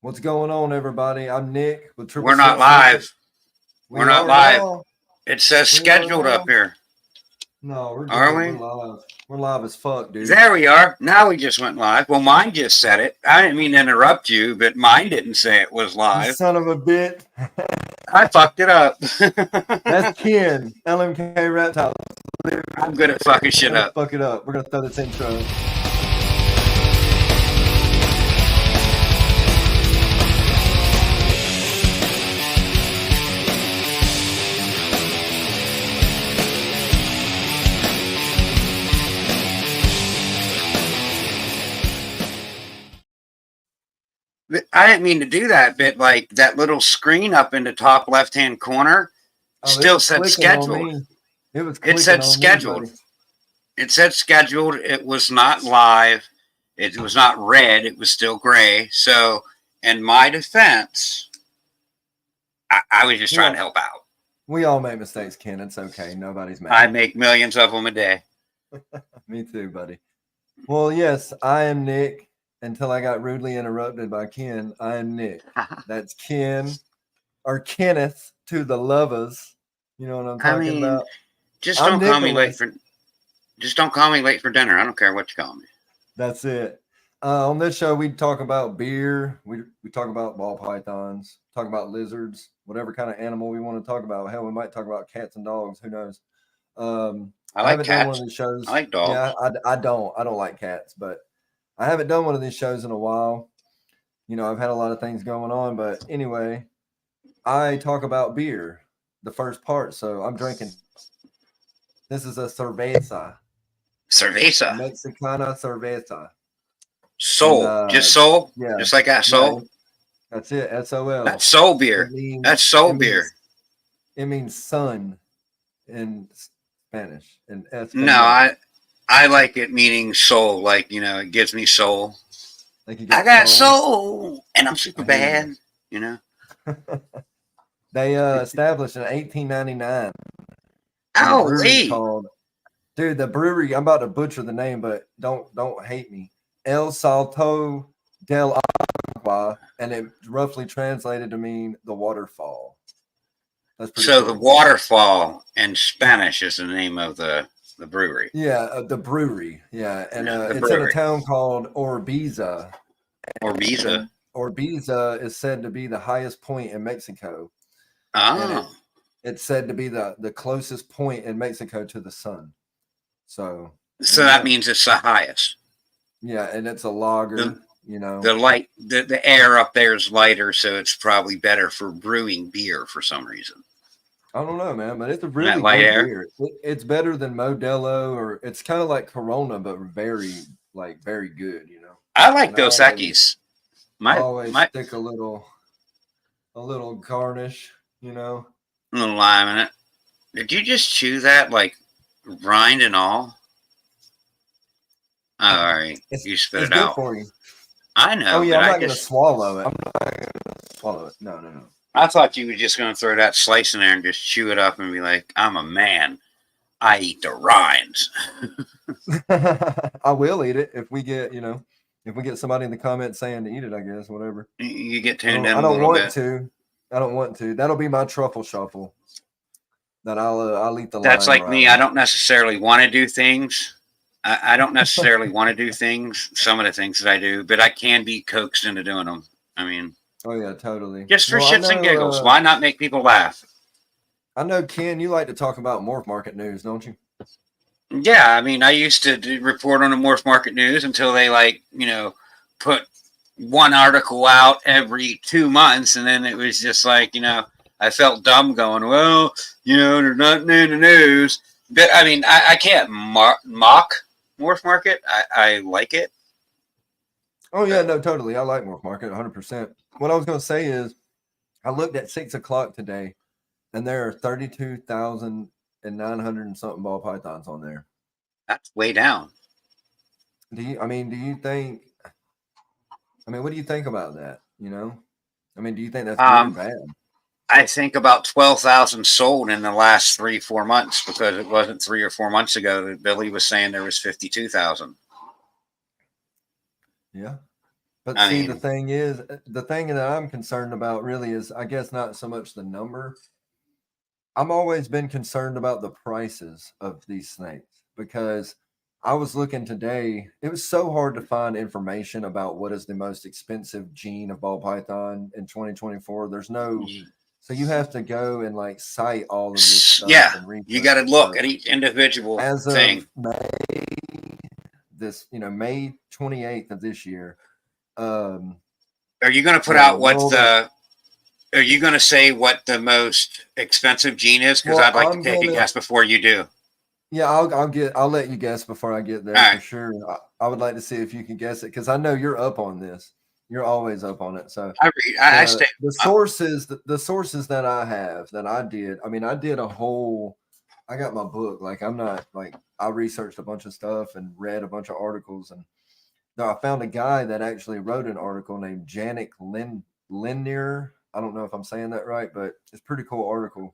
What's going on, everybody? I'm Nick with Triple We're not Six live. Serpents. We're We not are live. now. It says We are scheduled up now. here. No, we're Are good. we? We're live. We're live as fuck, dude. There we are. Now we just went live. Well, mine just said it. I didn't mean to interrupt you, but mine didn't say it was You live. son of a bitch. I fucked it up. That's Ken, LMK Reptiles. I'm good at fucking shit Let's up. fuck it up. We're gonna throw this intro. I didn't mean to do that, but like that little screen up in the top left-hand corner still said scheduled. It was. It said scheduled. It said scheduled. It was not live. It was not red. It was still gray. So, in my defense, I was just trying to help out. We all make mistakes, Ken. It's okay. Nobody's mad. I make millions of them a day. Me too, buddy. Well, yes, I am Nick. Until I got rudely interrupted by Ken, I am Nick. That's Ken, or Kenneth to the lovers. You know what I'm talking about? Just don't call me late for. Just don't call me late for dinner. I don't care what you call me. That's it. On this show, we talk about beer. We talk about ball pythons. Talk about lizards. Whatever kind of animal we want to talk about. Hell, we might talk about cats and dogs. Who knows? I like cats. Done one of these shows. I like dogs. Yeah, I don't like cats, but I haven't done one of these shows in a while. You know, I've had a lot of things going on, but anyway, I talk about beer, the first part. So I'm drinking. This is a cerveza. Cerveza. Mexicana cerveza. Soul. And, just soul? Yeah. Just like that soul? Yeah, that's it. S-O-L. That's soul beer. That's soul beer. It means sun in Spanish. And no, I like it meaning soul. Like, you know, it gives me soul. Like I got soul and I'm super bad, you know. They established in 1899. Oh, dude, the brewery, I'm about to butcher the name, but don't hate me. El Salto del Agua, and it roughly translated to mean the waterfall. That's pretty cool. The waterfall in Spanish is the name of the brewery. Yeah, the brewery. Yeah, and it's in a town called Orbiza. Orbiza. Orbiza is said to be the highest point in Mexico. Oh. It's said to be the closest point in Mexico to the sun. So that means it's the highest. Yeah, and it's a lager. You know, the air up there is lighter, so it's probably better for brewing beer for some reason. I don't know, man, but it's a really good beer. It's better than Modelo, or it's kind of like Corona, but very good. You know, I like Dos Equis. Always stick a little garnish. You know, a little lime in it. Did you just chew that like rind and all? Oh, all right, you spit it out. For you. I know. Oh yeah, I'm not gonna swallow it. I'm not gonna swallow it. No. I thought you were just gonna throw that slice in there and just chew it up and be like, "I'm a man. I eat the rinds." I will eat it if we get somebody in the comments saying to eat it. I guess whatever. You get tuned in. I don't want to. That'll be my truffle shuffle. That I'll eat the. That's like me. I don't necessarily want to do things. I don't necessarily want to do things, some of the things that I do, but I can be coaxed into doing them. I mean, oh yeah, totally. Just for shits and giggles. Why not make people laugh? I know, Ken, you like to talk about Morph Market news, don't you? Yeah, I mean, I used to report on the Morph Market news until they put one article out every 2 months, and then it was just like, I felt dumb going, well, there's nothing in the news. But I mean, I can't mock Morph Market. I like it. Oh yeah, no, totally. I like Morph Market 100%. What I was going to say is, I looked at 6 o'clock today, and there are 32,900 and something ball pythons on there. That's way down. What do you think about that? Do you think that's good or bad? I think about 12,000 sold in the last 3-4 months, because it wasn't 3 or 4 months ago that Billy was saying there was 52,000. Yeah. But I see, the mean, thing is, the thing that I'm concerned about really is, I guess, not so much the number. I'm always been concerned about the prices of these snakes because I was looking today. It was so hard to find information about what is the most expensive gene of ball python in 2024. There's no, so you have to go and like cite all of this stuff yeah, and you research got to it. look So at each individual as of thing. May 28th of this year, um, Are you going to put the out what world of the? Are you going to say what the most expensive gene is? Because well, I'd like to take a guess before you do. Yeah, I'll let you guess before I get there All for right. sure. I would like to see if you can guess it because I know you're up on this. You're always up on it. So I read. I stay the up. sources the sources that I have that I did. I mean, I did a whole. I got my book. Like I'm not like I researched a bunch of stuff and read a bunch of articles and no, I found a guy that actually wrote an article named Janik Linier. I don't know if I'm saying that right, but it's a pretty cool article,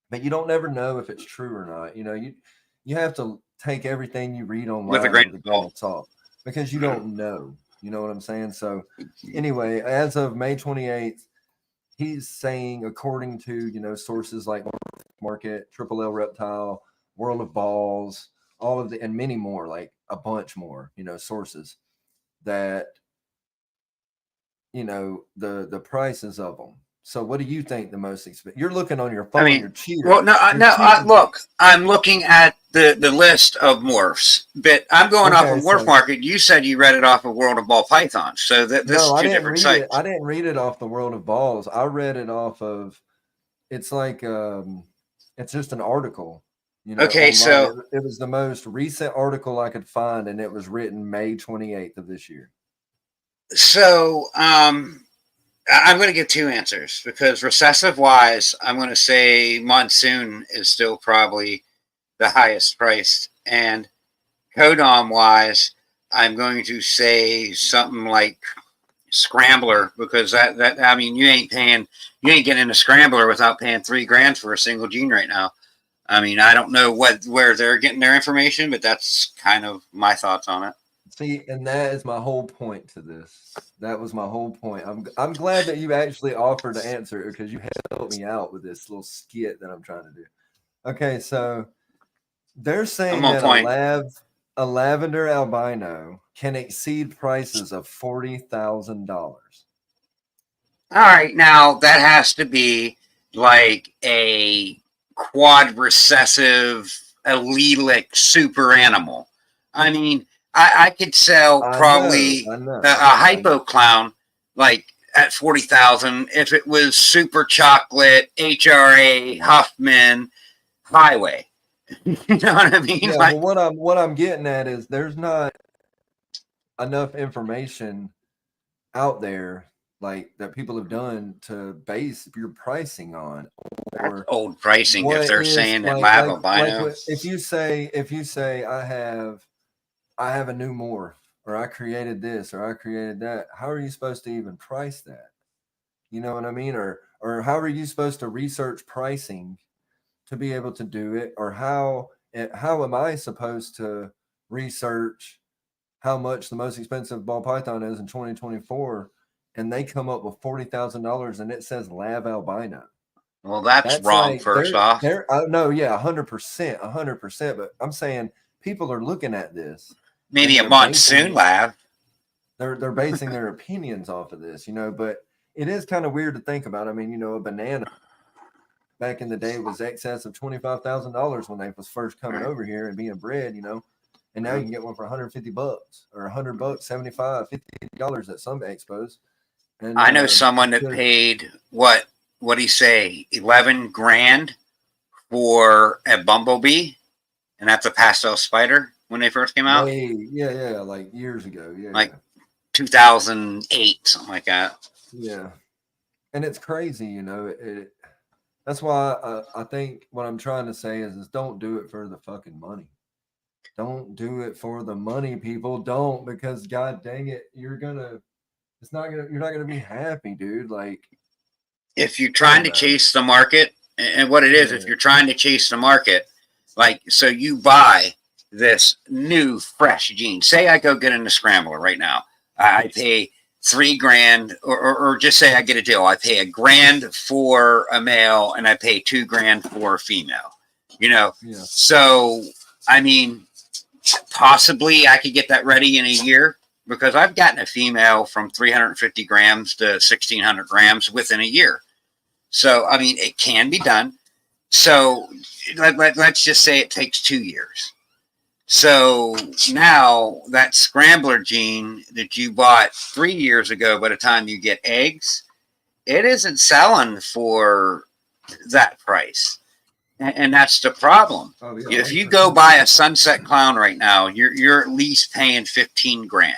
but you don't never know if it's true or not. You have to take everything you read With a online grain with a of grain salt. of salt because you don't know. You know what I'm saying? So anyway, as of May 28th, he's saying according to sources like Market, Triple L Reptile, World of Balls, all of the and many more, like a bunch more, sources that the prices of them. So what do you think the most expensive? You're looking on your I phone, mean, you're cheating. well, no, You're cheating. look, I'm looking at the list of morphs, but I'm going off of Okay, Morph so Market. You said you read it off of World of Ball Python, so this is no, I two didn't different read it. sites. I didn't read it off the World of Balls. I read it off of it's like it's just an article, Okay, online. It, so it was the most recent article I could find, and it was written May 28th of this year. so I'm going to give two answers because recessive wise, I'm going to say Monsoon is still probably the highest priced, and Codom wise, I'm going to say something like Scrambler, because that I mean you ain't getting a Scrambler without paying $3,000 for a single gene right now. I mean, I don't know where they're getting their information, but that's kind of my thoughts on it. See, and that is my whole point to this. That was my whole point. I'm glad that you actually offered to answer it because you helped me out with this little skit that I'm trying to do. Okay, so they're I'm saying on that point. a lavender albino can exceed prices of $40,000. All right, now that has to be like a quad recessive allelic super animal. I mean, I could sell probably a I know. hypo clown like at 40,000 if it was super chocolate, HRA, Huffman, Highway. You know what I mean? Yeah, Like, well, what I'm getting at is there's not enough information out there like that people have done to base your pricing on that's or old pricing if what they're is saying that Lab like Albino. if you say I have a new morph or I created this or I created that, how are you supposed to even price that? You know what I mean? Or how are you supposed to research pricing to be able to do it? Or how am I supposed to research how much the most expensive ball python is in 2024 and they come up with $40,000 and it says Lav Albino? Well, that's That's wrong, like first off. they're no, yeah, 100%, 100%. But I'm saying people are looking at this and Maybe a Monsoon Lab. they're basing their opinions off of this, but it is kind of weird to think about. I mean, a banana back in the day was excess of $25,000 when they was first coming over here and being bred, and now you can get one for $150 or $100, 75, $50 at some expos. And I know someone that paid what do you say, 11 grand for a bumblebee, and that's a pastel spider when they first came out, yeah, like years ago, like 2008, something like that. yeah. And it's crazy, that's why I think what I'm trying to say is don't do it for the fucking money. Don't do it for the money, people. Don't, because god dang it, you're not gonna be happy, dude. Like if you're trying to chase the market, and what it is, if you're trying to chase the market, like, so you buy this new fresh gene. Say I go get in the scrambler right now. I pay $3,000, or just say I get a deal. I pay $1,000 for a male and I pay $2,000 for a female. So I mean, possibly I could get that ready in a year, because I've gotten a female from 350 grams to 1,600 grams within a year. So I mean, it can be done. So let's just say it takes 2 years. So now that scrambler gene that you bought 3 years ago, by the time you get eggs, it isn't selling for that price. And that's the problem. Oh, yeah, if you go buy a sunset clown right now, you're at least paying $15,000.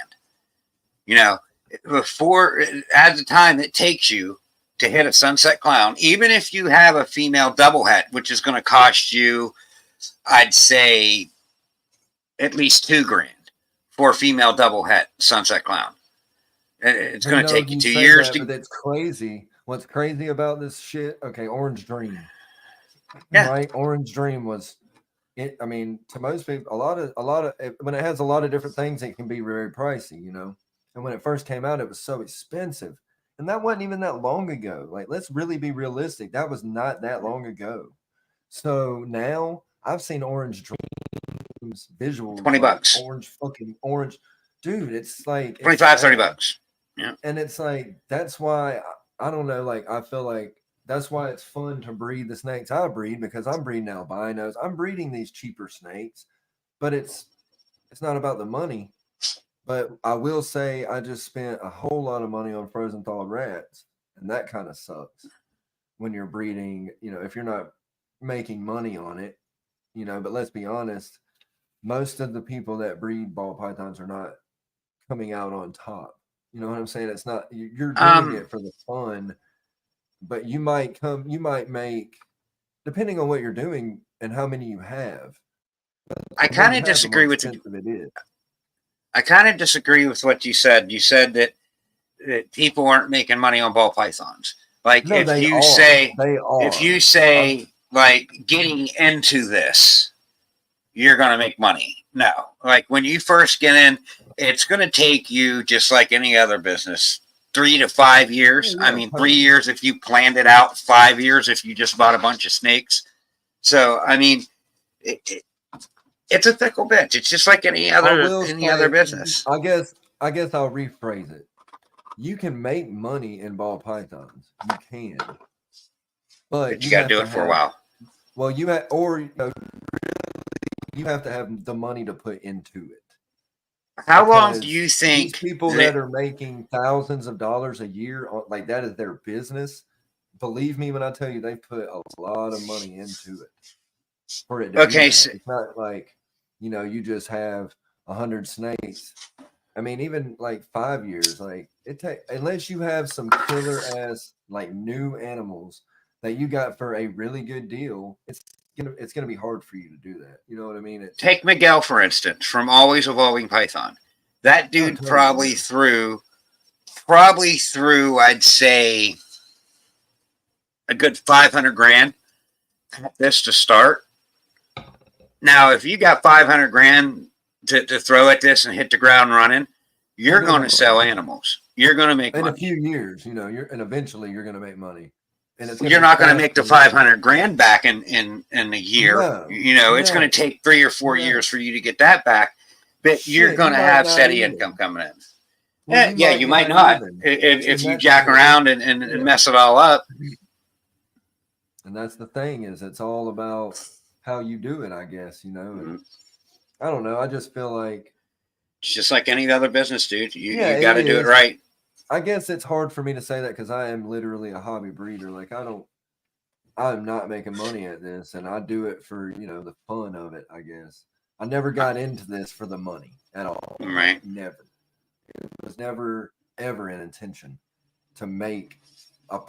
Before, at the time it takes you to hit a sunset clown, even if you have a female double het, which is going to cost you, I'd say, at least $2,000 for a female double het sunset clown. It's going to take you 2 years to. But that's crazy. What's crazy about this shit? Okay, Orange Dream. Yeah. Right. Orange Dream was. I mean, to most people, a lot of when it has a lot of different things, it can be very pricey. And when it first came out, it was so expensive. And that wasn't even that long ago. Like, let's really be realistic. That was not that long ago. So now I've seen Orange Dreams visuals. $20. Orange. Dude, it's like $25-$30. Yeah. And it's like, that's why, I don't know, like, I feel like that's why it's fun to breed the snakes I breed, because I'm breeding albinos. I'm breeding these cheaper snakes, but it's not about the money. But I will say I just spent a whole lot of money on frozen thawed rats, and that kind of sucks when you're breeding, if you're not making money on it, but let's be honest, most of the people that breed ball pythons are not coming out on top. You know what I'm saying? It's not, you're doing it for the fun, but you might make, depending on what you're doing and how many you have. I kind of disagree with you. I kind of disagree with what you said. You said that people aren't making money on ball pythons. Like, no, if you say like getting into this, you're going to make money. No, like when you first get in, it's going to take you, just like any other business, 3 to 5 years. I mean, 3 years if you planned it out, 5 years if you just bought a bunch of snakes. So, I mean, it's a fickle bitch. It's just like any other business. I guess I'll rephrase it. You can make money in ball pythons. You can, but you got to do it for a while. Well, you have to have the money to put into it. How long do you think these people that are making thousands of dollars a year, like that is their business? Believe me when I tell you, they put a lot of money into it. For it to be so it's not like, you just have 100 snakes. I mean, even like 5 years, like unless you have some killer ass like new animals that you got for a really good deal, it's gonna be hard for you to do that. You know what I mean? Take Miguel, for instance, from Always Evolving Python. That dude probably threw, I'd say, a good $500,000 at this to start. Now, if you got $500,000 to throw at this and hit the ground running, you're going to sell animals. You're going to make money. In a few years, and eventually you're going to make money. And you're not going to make the $500,000 back in a year. No, it's going to take 3 or 4 years for you to get that back, but you're going to have steady income coming in. Well, you might not if you jack around and mess it all up. And that's the thing, is it's all about how you do it, I guess, And I don't know. I just feel like it's just like any other business, dude. You got to do it right. I guess it's hard for me to say that because I am literally a hobby breeder. Like, I'm not making money at this, and I do it for, the fun of it, I guess. I never got into this for the money at all. Right. Never. It was never, ever an intention to make a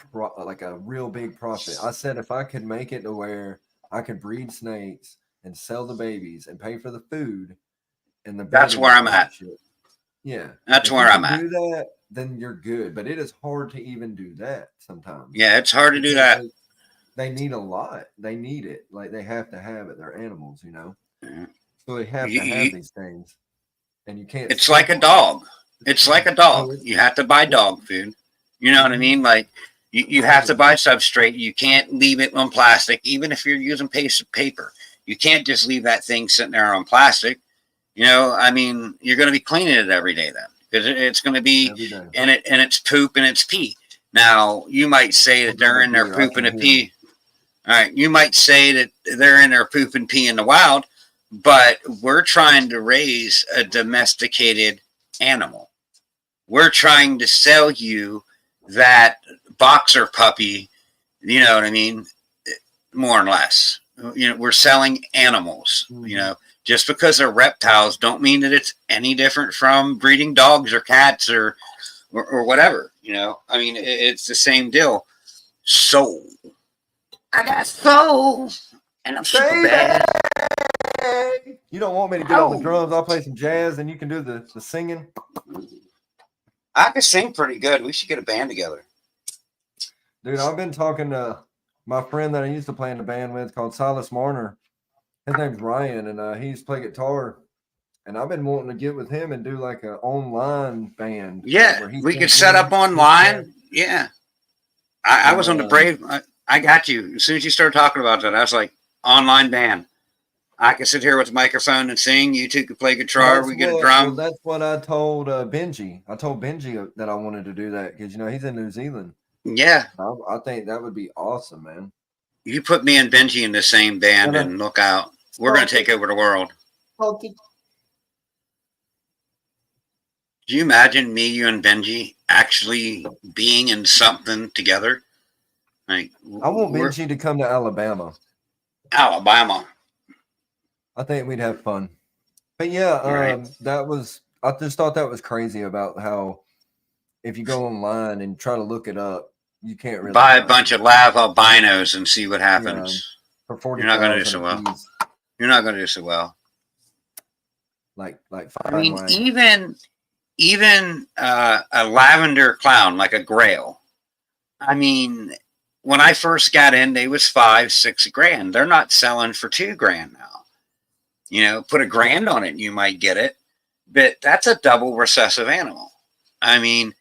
real big profit. I said if I could make it to where I could breed snakes and sell the babies and pay for the food and the that's where I'm at. Yeah. That's If where you I'm can at. do that, then you're good. But it is hard to even do that sometimes. Yeah, it's hard to do Because that. they need a lot. They need it. Like they have to have it. They're animals, Yeah. So they have You, to have you, these things. And you can't it's like skimp a on it. dog. It's like a dog. You have to buy dog food. You know what I mean? Like you have to buy substrate. You can't leave it on plastic, even if you're using paper. You can't just leave that thing sitting there on plastic. I mean, you're going to be cleaning it every day then, because it's going to be Every day. in it and it's poop and it's pee. Now you might say that they're in there pooping and pee. All right, you might say that they're in there poop and pee in the wild, but we're trying to raise a domesticated animal. We're trying to sell you that boxer puppy, you know what I mean? More or less. We're selling animals, just because they're reptiles don't mean that it's any different from breeding dogs or cats or whatever, I mean, it's the same deal. Soul. I got soul, and I'm super bad. You don't want me to get on the drums? I'll play some jazz, and you can do the singing. I can sing pretty good. We should get a band together. Dude, I've been talking to my friend that I used to play in the band with called Silas Marner. His name's Ryan, and he used to play guitar. And I've been wanting to get with him and do like an online band. Yeah, we could set up online. Yeah. I was on the Brave. I got you. As soon as you started talking about that, I was like, online band. I could sit here with a microphone and sing. You two could play guitar. We get a drum. Well, that's what I told Benji. I told Benji that I wanted to do that because, he's in New Zealand. Yeah. I think that would be awesome, man. You put me and Benji in the same band and look out. We're going to take over the world. Do you imagine me, you, and Benji actually being in something together? Like, I want Benji to come to Alabama. Alabama. I think we'd have fun. But yeah, I just thought that was crazy about how if you go online and try to look it up, you can't really buy a bunch of live albinos and see what happens. For 40, you're not going to do so well. You're not going to do so well. Like I mean, even a lavender clown, like a grail. I mean, when I first got in, they was $5-6 grand. They're not selling for $2 now. Put $1,000 on it, you might get it, but that's a double recessive animal. I mean,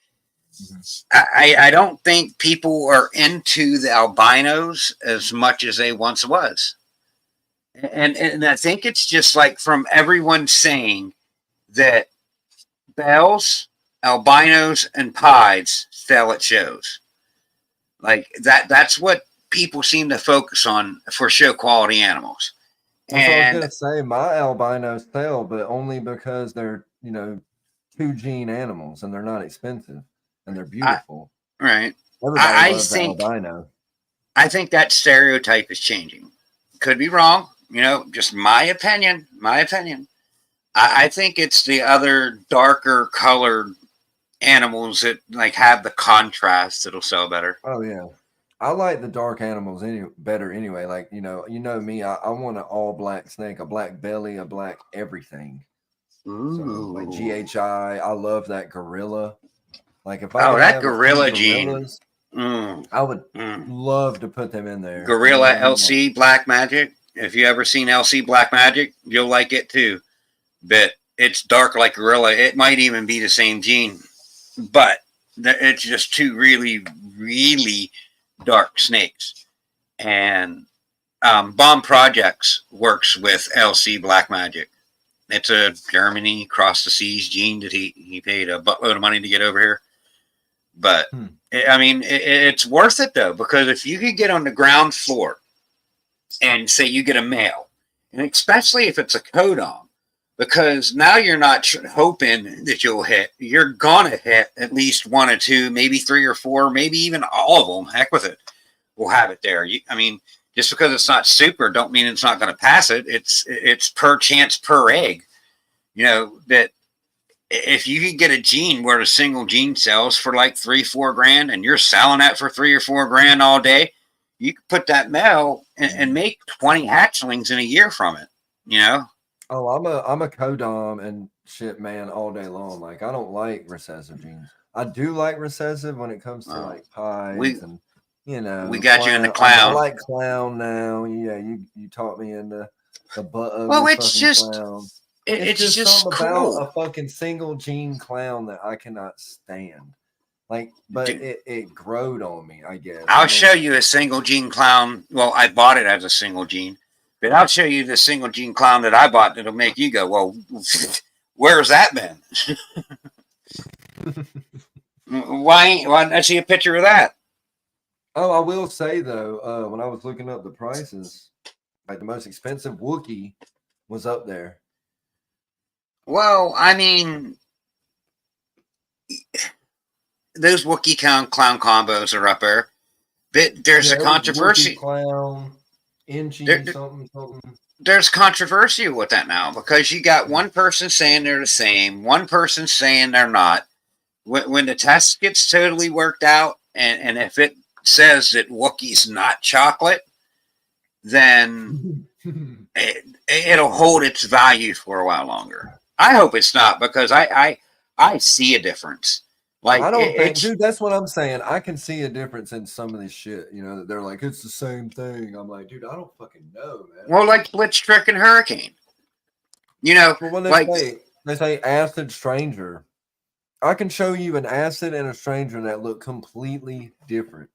I don't think people are into the albinos as much as they once was. And I think it's just like from everyone saying that bells, albinos, and pieds sell at shows. Like that's what people seem to focus on for show quality animals. And I was going to say my albinos sell, but only because they're, 2-gene animals and they're not expensive and they're beautiful. Right. Everybody loves the albino. I think that stereotype is changing. Could be wrong. Just my opinion. I think it's the other darker colored animals that like have the contrast that'll sell better. Oh yeah. I like the dark animals better anyway. Like, you know me, I want an all black snake, a black belly, a black everything. Ooh. So like GHI, I love that gorilla. Like if I that gorilla gene, I would love to put them in there. Gorilla LC Black Magic. If you ever seen LC Black Magic, you'll like it too. But it's dark like gorilla. It might even be the same gene, but it's just two really, really dark snakes. And Bomb Projects works with LC Black Magic. It's a Germany across the seas gene that he paid a buttload of money to get over here. But I mean, it's worth it though, because if you could get on the ground floor and say you get a male, and especially if it's a codon, because now you're not hoping that you'll hit, you're gonna hit at least one or two, maybe 3 or 4, maybe even all of them. Heck with it, we'll have it there. I mean, just because it's not super, don't mean it's not going to pass it. It's per chance per egg. That if you can get a gene where a single gene sells for like $3-4 grand, and you're selling that for $3 or $4 grand all day, you could put that male and make 20 hatchlings in a year from it. Oh, I'm a codom and shit man all day long. Like I don't like recessive genes. I do like recessive when it comes to Well, like pies we and we got you in the clown. I clown. like clown now. Yeah, you taught me in the butt Well, ugly fucking clown. It's it's just just something about cool. a fucking single gene clown that I cannot stand. Like, but Dude, it growed on me, I guess. I'll I don't show know. you a single gene clown. Well, I bought it as a single gene, but I'll show you the single gene clown that I bought that'll make you go, well, where's that been? Why not see a picture of that? Oh, I will say though, when I was looking up the prices, like the most expensive Wookiee was up there. Well, I mean, those Wookiee clown combos are up there. But there's a Yeah, it was Wookiee controversy. clown, There, Inchi something something. there's controversy with that now because you got one person saying they're the same, one person saying they're not. When the test gets totally worked out, and if it says that Wookiee's not chocolate, then it'll hold its value for a while longer. I hope it's not because I see a difference. Like I don't think, it's dude. That's what I'm saying. I can see a difference in some of this shit. You know, they're like it's the same thing. I'm like, dude, I don't fucking know, man. well, like Blitz Trick and Hurricane. You know, But when like they say acid stranger, I can show you an acid and a stranger that look completely different.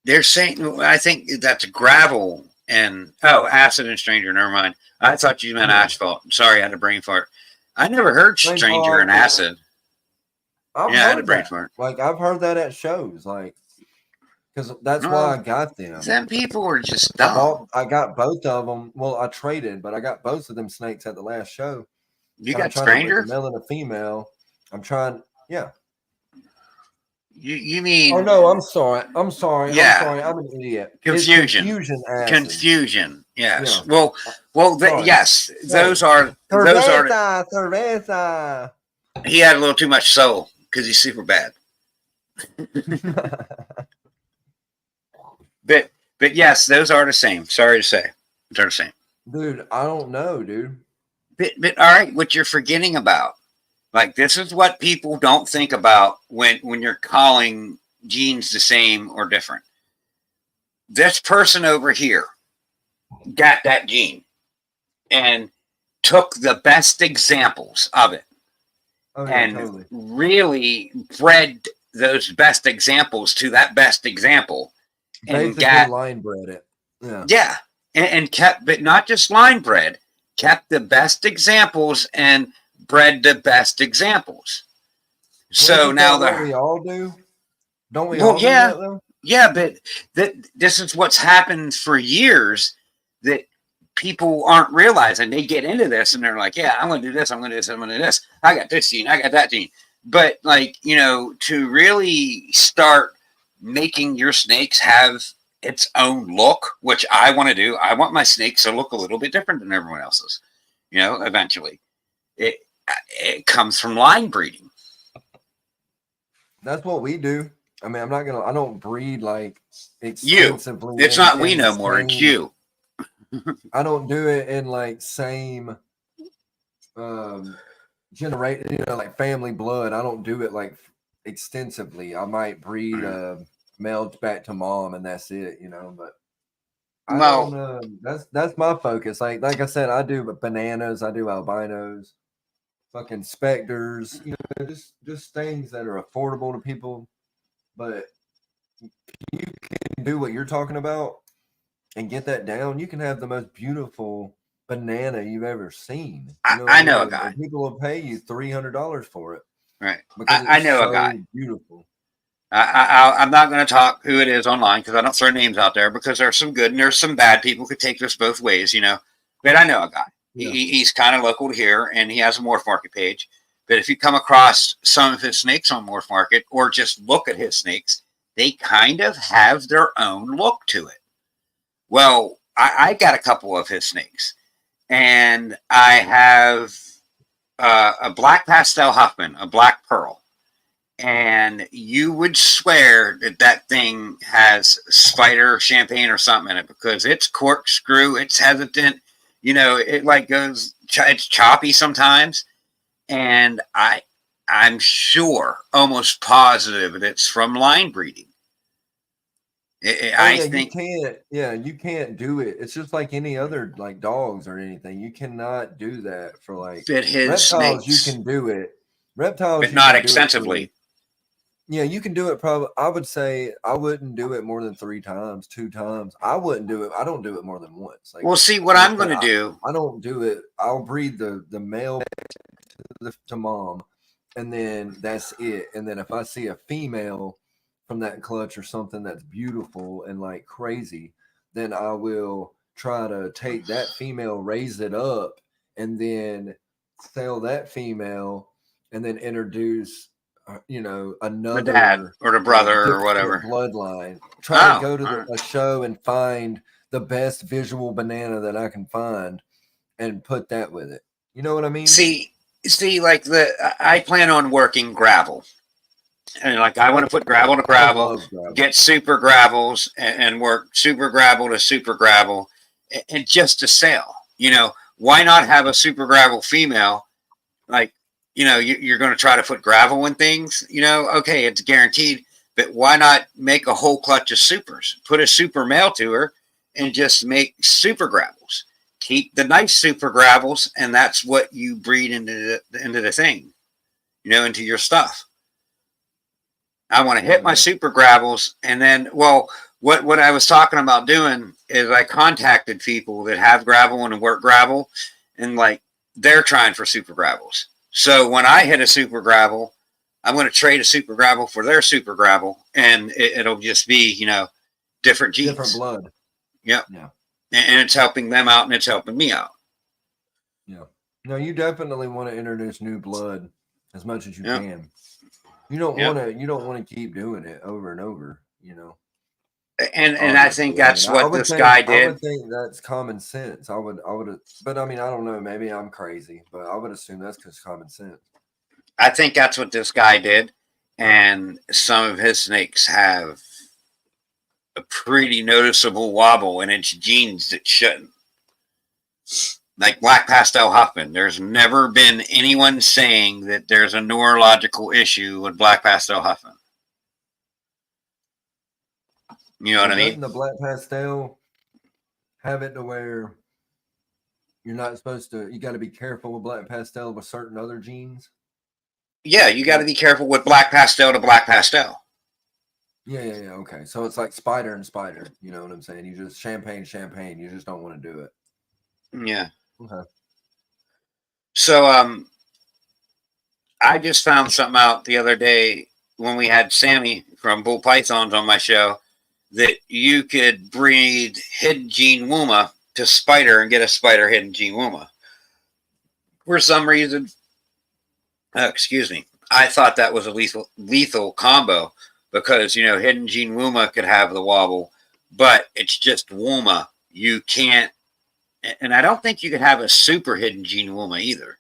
they're saying, I think that's gravel and acid and stranger. Never mind. I thought you meant Yeah, asphalt. Sorry, I had a brain fart. I never heard same stranger and part. Yeah, acid. I've Yeah, I had a heard brain that. fart. Like I've heard that at shows. Like because that's why I No, got them. some people are just dumb. I got both of them. Well, I traded, but I got both of them snakes at the last show. You And I'm got trying to breed a stranger? male and a female. I'm trying. Yeah. You Oh mean no, I'm sorry. I'm sorry. I'm yeah? sorry. I'm an idiot. It's Confusion, confusion acid. confusion. Yes. Yeah. Sorry. Yes. Sorry. Those are. Cerveza, cerveza. He had a little too much soul because he's super bad. But yes, those are the same. Sorry to say, they're the same. Dude, I don't know, dude. But all right, what you're forgetting about, like this is what people don't think about when you're calling genes the same or different. This person over here got that gene and took the best examples of it Oh yeah, and totally. really bred those best examples to that best example and Basically got line bred it. Yeah. yeah and kept, but not just line bred, kept the best examples and bred the best examples. Well, So isn't now that what the we all do? Don't we well, all do yeah, that though? yeah, but this is what's happened for years that people aren't realizing. They get into this and they're like, yeah, I'm going to do this, I'm going to do this, I'm going to do this. I got this gene, I got that gene. But like, to really start making your snakes have its own look, which I want to do. I want my snakes to look a little bit different than everyone else's. Eventually, it it comes from line breeding. That's what we do. I mean, I don't breed like You, extensively it's not we in no more. It's same. you. I don't do it in like same um generate, like family blood. I don't do it like extensively. I might breed male back to mom and that's it, but I don't Well, that's my focus. Like I said, I do bananas, I do albinos, fucking specters, just things that are affordable to people, but you can do what you're talking about and get that down. You can have the most beautiful banana you've ever seen. You know what I I know mean? a guy. And people will pay you $300 for it Right. because I it's know a so guy. beautiful. I'm not going to talk who it is online because I don't throw names out there because there's some good and there's some bad. People could take this both ways. But I know a guy. Yeah. He's kind of local to here and he has a Morph Market page. But if you come across some of his snakes on Morph Market or just look at his snakes, they kind of have their own look to it. Well, I got a couple of his snakes and I have a black pastel Huffman, a black pearl. And you would swear that thing has spider champagne or something in it because it's corkscrew, it's hesitant, it like goes it's choppy sometimes, and I'm sure, almost positive, that it's from line breeding. Oh I yeah, you think can't. Yeah, you can't do it. It's just like any other like dogs or anything. You cannot do that for like that his reptiles. You snakes, can do it. Reptiles, but you not can do it for. extensively. Yeah, you can do it. Probably, I would say I wouldn't do it more than 3 times, 2 times. I wouldn't do it. I don't do it more than once. Like We'll see what like I I'm going said, to do. I don't do it. I'll breed the male to mom, and then that's it. And then if I see a female from that clutch or something that's beautiful and like crazy, then I will try to take that female, raise it up, and then sell that female, and then introduce, The dad another or the like brother or different whatever. bloodline. Try to Oh, go to all right. a show and find the best visual banana that I can find and put that with it. You know what I mean? See, like I plan on working gravel, and like I want to put gravel to I gravel, love gravel. get super gravels, and work super gravel to super gravel, and just to sell. Why not have a super gravel female? Like, you're going to try to put gravel in things. Okay, it's guaranteed, but why not make a whole clutch of supers? Put a super male to her, and just make super gravels. Keep the nice super gravels, and that's what you breed into the thing. Into your stuff. I want to hit my Mhm. super gravels, and then, well, what I was talking about doing is I contacted people that have gravel and work gravel, and like they're trying for super gravels. So when I hit a super gravel, I'm going to trade a super gravel for their super gravel, and it'll just be different Different genes. blood. Yep, Yeah. and it's helping them out, and it's helping me out. Yeah. No, you definitely want to introduce new blood as much as you Yep, can. You don't want to keep doing it over and over. and I think Obviously. I mean, that's I what would this think guy I would did. think that's common sense. I would but I mean, I don't know, maybe I'm crazy, but I would assume that's cuz common sense. I think that's what this guy did, and some of his snakes have a pretty noticeable wobble in its genes that shouldn't. Like Black Pastel Huffman, there's never been anyone saying that there's a neurological issue with Black Pastel Huffman. You know what Well, I mean? doesn't the black pastel have it to where you're not supposed to you got to be careful with black pastel with certain other genes? Yeah, you got to Don't be careful with Black Pastel to Black Pastel. Yeah, yeah, yeah. Okay. So it's like spider and spider. You know what I'm saying? You just champagne. You just don't want to do it. Yeah. Okay. So I just found something out the other day when we had Sammy from Bull Pythons on my show that you could breed hidden gene Wuma to spider and get a spider hidden gene Wuma. For some reason, excuse me, I thought that was a lethal combo because hidden gene Wuma could have the wobble, but it's just Wuma. You can't, and I don't think you could have a super hidden gene Wuma either.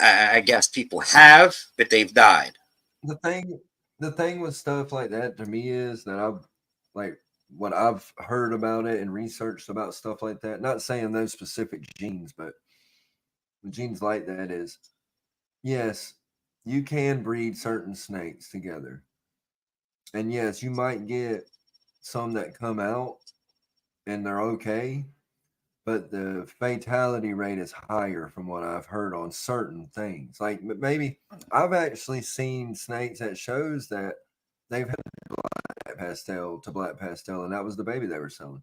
I guess people have, but they've died. The thing, the thing with stuff like that to me is that I've like what I've heard about it and researched about stuff like that. Not saying those specific genes, but genes like that is yes, you can breed certain snakes together, and yes, you might get some that come out and they're okay, but the fatality rate is higher from what I've heard on certain things. Like maybe I've actually seen snakes at shows that they've had black pastel to black pastel, and that was the baby they were selling.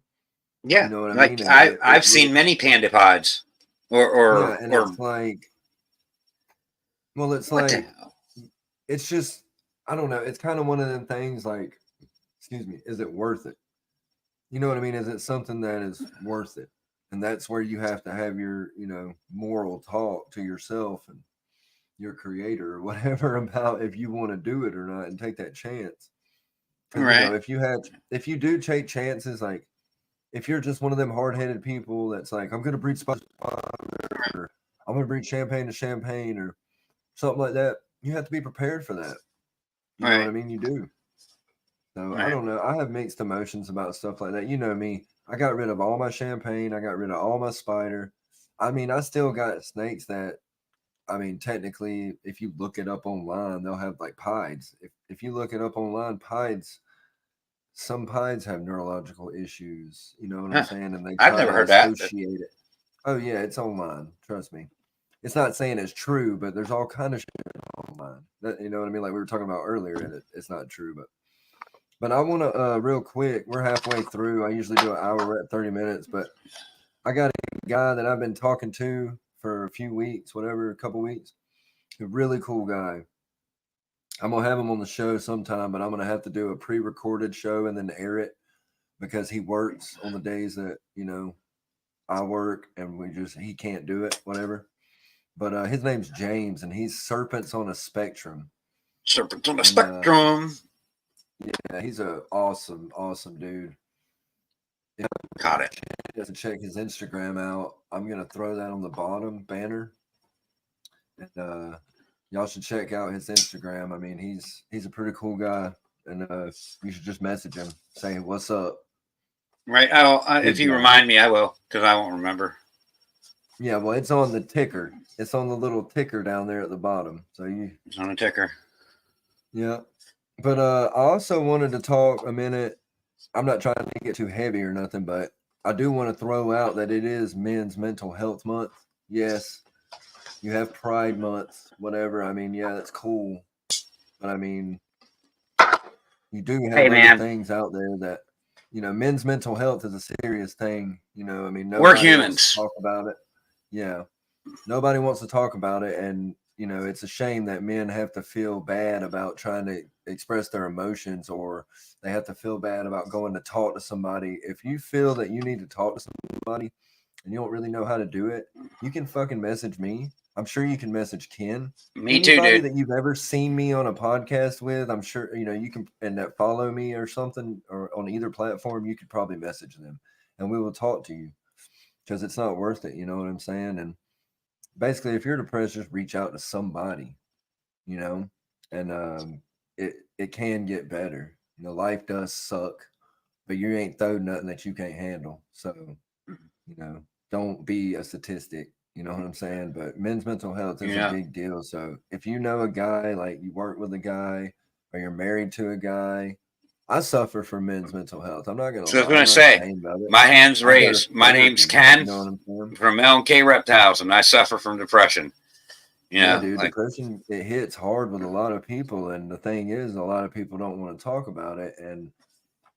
You Yeah, know what I mean? like And it I've really, seen many pandapods, or yeah, or and or it's like, well, it's what the like, hell? it's just, I don't know. It's kind of one of them things like, excuse me, is it worth it? You know what I mean? Is it something that is worth it? And that's where you have to have your, moral talk to yourself and your creator or whatever about if you want to do it or not and take that chance. Because Right, if you do take chances, like if you're just one of them hard headed people that's like, I'm gonna breed spider or I'm gonna breed champagne to champagne or something like that, you have to be prepared for that. You know what right, I mean? You do. So I right. don't know. I have mixed emotions about stuff like that. You know me. I got rid of all my champagne. I got rid of all my spider. I mean, I still got snakes that, I mean, technically, if you look it up online, they'll have like pieds. If you look it up online, pieds, some pieds have neurological issues. You know what I'm Huh. saying? And they I've try never to heard that. But associate it. Oh yeah, it's online. Trust me. It's not saying it's true, but there's all kind of shit online. That, you know what I mean? Like we were talking about earlier, and it's not true. But I want to real quick. We're halfway through. I usually do an hour. We're at 30 minutes, but I got a guy that I've been talking to for a few weeks, whatever, a couple weeks. A really cool guy. I'm gonna have him on the show sometime, but I'm gonna have to do a pre-recorded show and then air it because he works on the days that I work, and he can't do it, whatever. But his name's James, and he's Serpents on a Spectrum. serpents on the And spectrum. yeah, he's a awesome, awesome dude. If Got it. he doesn't check his Instagram out, I'm gonna throw that on the bottom banner, and y'all should check out his Instagram. I mean, he's a pretty cool guy, and you should just message him, say what's up. Right. If you remind me, I will, because I won't remember. Yeah, well, it's on the ticker. It's on the little ticker down there at the bottom. So it's on a ticker. Yeah. But I also wanted to talk a minute. I'm not trying to get too heavy or nothing, but I do want to throw out that it is Men's Mental Health Month. Yes, you have Pride Month, whatever. I mean, yeah, that's cool. But I mean, you do have other things out there that, men's mental health is a serious thing. I mean, we're nobody humans. wants to talk about it. Yeah. Nobody wants to talk about it. And, it's a shame that men have to feel bad about trying to express their emotions, or they have to feel bad about going to talk to somebody. If you feel that you need to talk to somebody and you don't really know how to do it, you can fucking message me. I'm sure you can message Ken. Me Anybody too, dude. that you've ever seen me on a podcast with, I'm sure, you can, and that follow me or something, or on either platform, you could probably message them and we will talk to you, because it's not worth it. You know what I'm saying? And basically, if you're depressed, just reach out to somebody, and it can get better. Life does suck, but you ain't thrown nothing that you can't handle. So, don't be a statistic. You know what I'm saying? But men's mental health is a big deal. So if you know a guy, like you work with a guy, or you're married to a guy, I suffer from men's mental health. I'm not gonna. So I was gonna say, my hands raised. My name's Ken, you know what I'm saying? From L&K Reptiles, and I suffer from depression. Yeah, dude, depression, it hits hard with a lot of people, and the thing is, a lot of people don't want to talk about it, and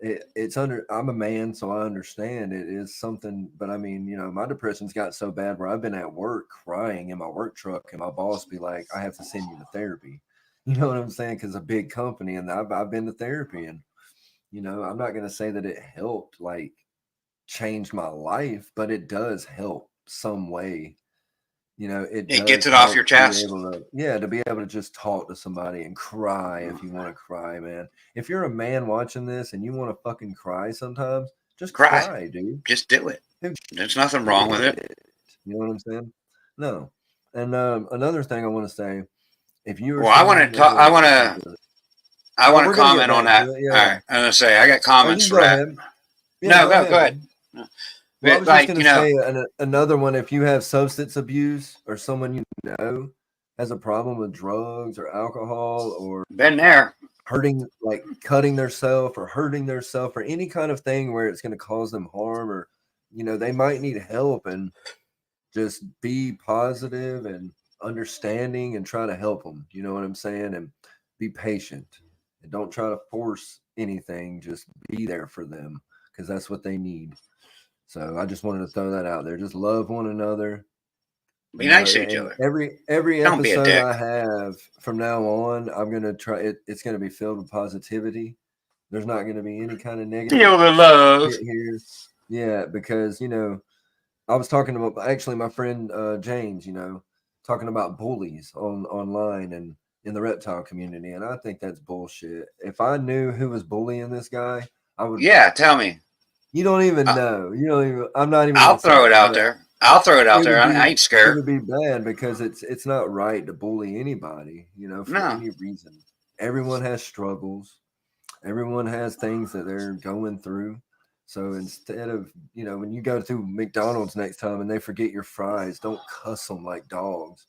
I'm a man, so I understand it is something. But I mean, my depression's got so bad where I've been at work crying in my work truck, and my boss be like, I have to send you to therapy. You know what I'm saying? Because a big company, and I've been to therapy, and I'm not gonna say that it helped like change my life, but it does help some way. It gets it off your chest. To be able to just talk to somebody and cry if you want to cry, man. If you're a man watching this and you want to fucking cry sometimes, just cry, dude. Just do it. There's nothing wrong with it. You know what I'm saying? No. And another thing I want to say, if you I want to comment on that. Yeah. All right, I'm gonna say I got comments for that. Yeah, go ahead. Well, I was just going to say another one. If you have substance abuse, or someone has a problem with drugs or alcohol, or been there, like cutting themselves or hurting themselves, or any kind of thing where it's going to cause them harm, or they might need help, and just be positive and understanding and try to help them. You know what I'm saying? And be patient, and don't try to force anything. Just be there for them, because that's what they need. So I just wanted to throw that out there. Just love one another. Be nice to each other. Every episode I have from now on, I'm gonna try it. It's gonna be filled with positivity. There's not gonna be any kind of negative. Feel the love here. Yeah, because I was talking about actually my friend James. Talking about bullies online and in the reptile community, and I think that's bullshit. If I knew who was bullying this guy, I would. Yeah, tell me. You don't even know. You don't even. I'm not even. I'll throw it out there. I'll throw it out there. I ain't scared. It would be bad because it's not right to bully anybody. For any reason. Everyone has struggles. Everyone has things that they're going through. So instead of, when you go to McDonald's next time and they forget your fries, don't cuss them like dogs.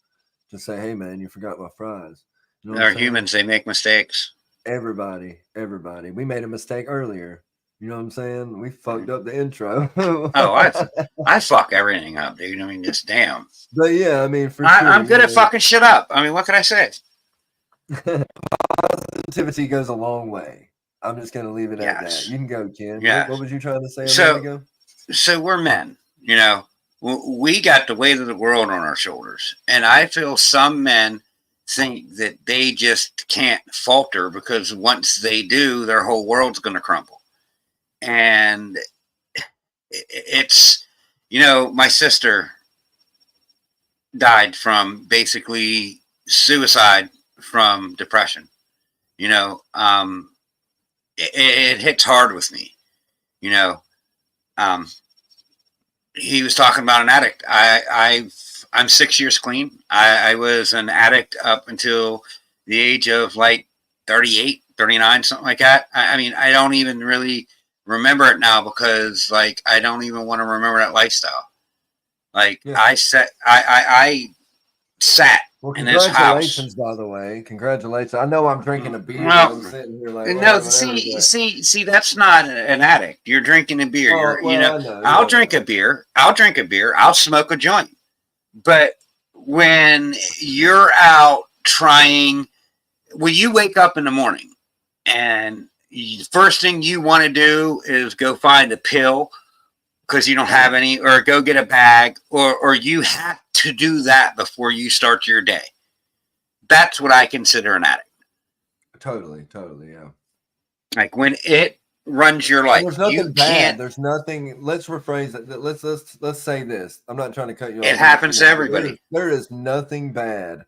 Just say, hey, man, you forgot my fries. You know what I'm They're saying? humans. They make mistakes. Everybody. We made a mistake earlier. You know what I'm saying? We fucked up the intro. Oh, I fuck everything up, dude. I mean, just damn. But yeah, I mean, for sure. I'm good at fucking shit up. I mean, what can I say? Positivity goes a long way. I'm just going to leave it at that. Yes. You can go, Ken. Yes. What was you trying to say a minute ago? So we're men, you know. We got the weight of the world on our shoulders, and I feel some men think that they just can't falter because once they do, their whole world's going to crumble. And it's, my sister died from basically suicide from depression. It hits hard with me. He was talking about an addict. I'm 6 years clean. I was an addict up until the age of like 38, 39, something like that. I mean, I don't even really remember it now because like I don't even want to remember that lifestyle. Like I sat Well, in this house. congratulations, by the way. Congratulations. I know I'm drinking a beer. Well, I'm sitting here like, no, see, that's not an addict. You're drinking a beer. I'll drink a beer. I'll smoke a joint. But when you're out trying, when you wake up in the morning and the first thing you want to do is go find a pill because you don't have any, or go get a bag, or you have to do that before you start your day. That's what I consider an addict. Totally, yeah. Like when it runs your life, there's nothing bad. There's nothing. Let's rephrase it. Let's say this. I'm not trying to cut you off. It happens to everybody. There is nothing bad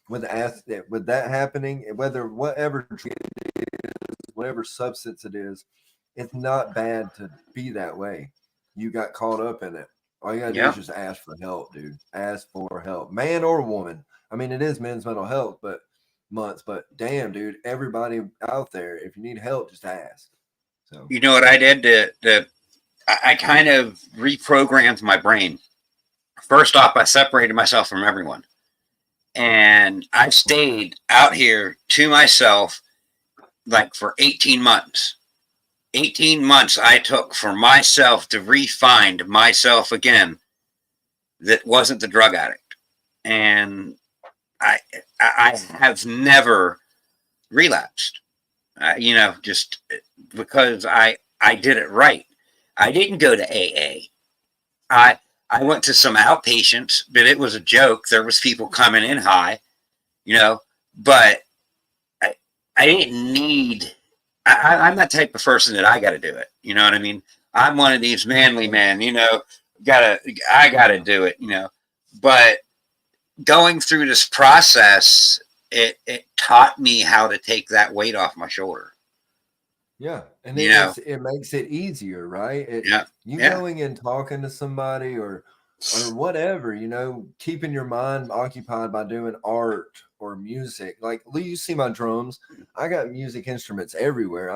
with that happening. Whatever substance it is, it's not bad to be that way. You got caught up in it. All you gotta do is just ask for help, dude. Ask for help, man or woman. I mean, it is Men's Mental Health months, but damn, dude, everybody out there, if you need help, just ask. So you know what I did? I kind of reprogrammed my brain. First off, I separated myself from everyone, and I stayed out here to myself like for 18 months. 18 months I took for myself to re-find myself again that wasn't the drug addict. And I have never relapsed, just because I did it right. I didn't go to AA. I went to some outpatients, but it was a joke. There was people coming in high, but I didn't need... I'm that type of person that I got to do it. You know what I mean? I'm one of these manly men, I got to do it, but going through this process, it taught me how to take that weight off my shoulder. Yeah. And it makes it easier, right? Going and talking to somebody or whatever, keeping your mind occupied by doing art or music. Like, you see my drums. I got music instruments everywhere.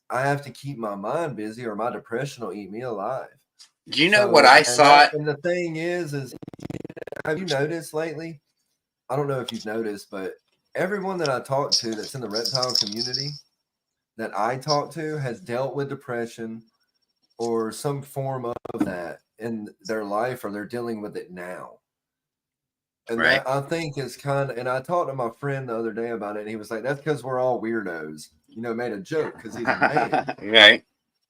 I have to keep my mind busy or my depression will eat me alive. Do you know what I thought? And the thing is have you noticed lately? I don't know if you've noticed, but everyone that I talk to that's in the reptile community that I talk to has dealt with depression or some form of that in their life, or they're dealing with it now. And that, I think, is kind of, and I talked to my friend the other day about it, and he was like, that's because we're all weirdos. Made a joke because he's a man. Right.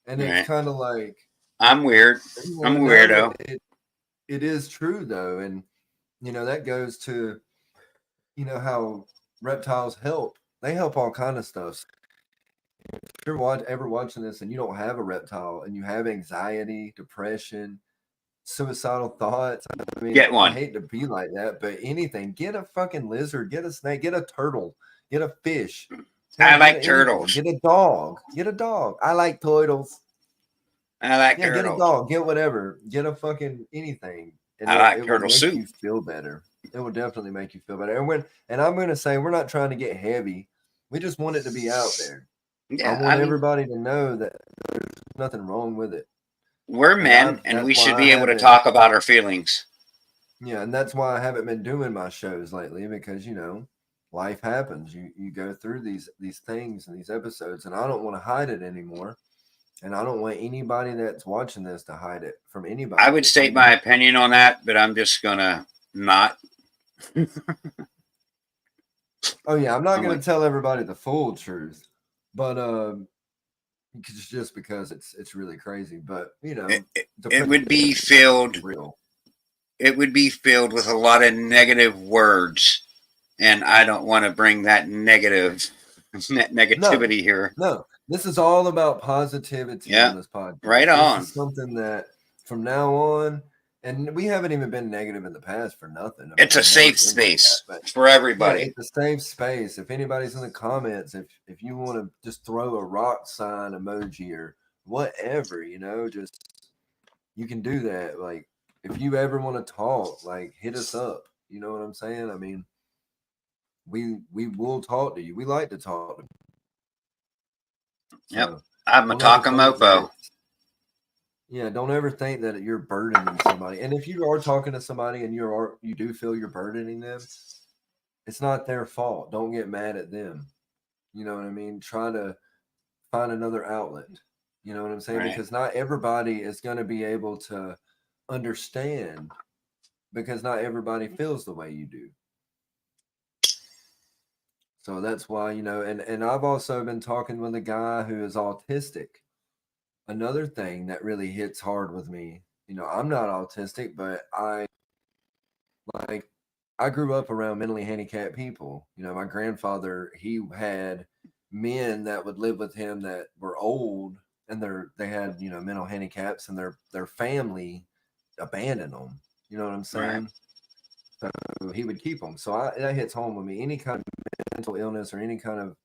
And it's kind of like, I'm weird. I'm a weirdo. It is true, though. And, that goes to, how reptiles help. They help all kind of stuff. If you're ever watching this and you don't have a reptile and you have anxiety, depression, suicidal thoughts, I mean, get one. I hate to be like that, but anything, get a fucking lizard, get a snake, get a turtle, get a fish. I like turtles. Get a dog. I like turtles. I like turtles. Get a dog, get whatever, get a fucking anything. And I like turtle soup. You feel better. It will definitely make you feel better. And I'm going to say, we're not trying to get heavy. We just want it to be out there. Yeah, I want everybody to know that there's nothing wrong with it. We're men, and That's we why should I be able to haven't. talk about our feelings. Yeah, and that's why I haven't been doing my shows lately, because life happens. You go through these things and these episodes, and I don't want to hide it anymore. And I don't want anybody that's watching this to hide it from I anybody. would state my opinion on that, but I'm just gonna not. Oh yeah, I'm not I'm going like, to tell everybody the full truth, but just because it's really crazy. But to it put would be filled. real. It would be filled with a lot of negative words, and I don't want to bring that No, negativity here. no, this is all about positivity Yeah, on this right podcast. This on. is something that from now on, and we haven't even been negative in the past for nothing. I mean, It's a we've never safe been like that. space But for yeah, everybody. it's a safe space. If anybody's in the comments, if you want to just throw a rock sign emoji or whatever, just you can do that. Like if you ever want to talk, like hit us up. You know what I'm saying? I mean, we will talk to you. We like to talk to people. Yep, So I'm a don't ever talking think that mofo. don't ever think that you're burdening somebody. And if you are talking to somebody and you do feel you're burdening them, it's not their fault. Don't get mad at them. You know what I mean? Try to find another outlet. You know what I'm saying? Right. Because not everybody is going to be able to understand, because not everybody feels the way you do. So that's why, and I've also been talking with a guy who is autistic. Another thing that really hits hard with me, I'm not autistic, but like I grew up around mentally handicapped people. My grandfather, he had men that would live with him that were old, and they had, mental handicaps, and their family abandoned them. You know what I'm Right. saying? So he would keep them. So that hits home with me. Any kind of mental illness or any kind of,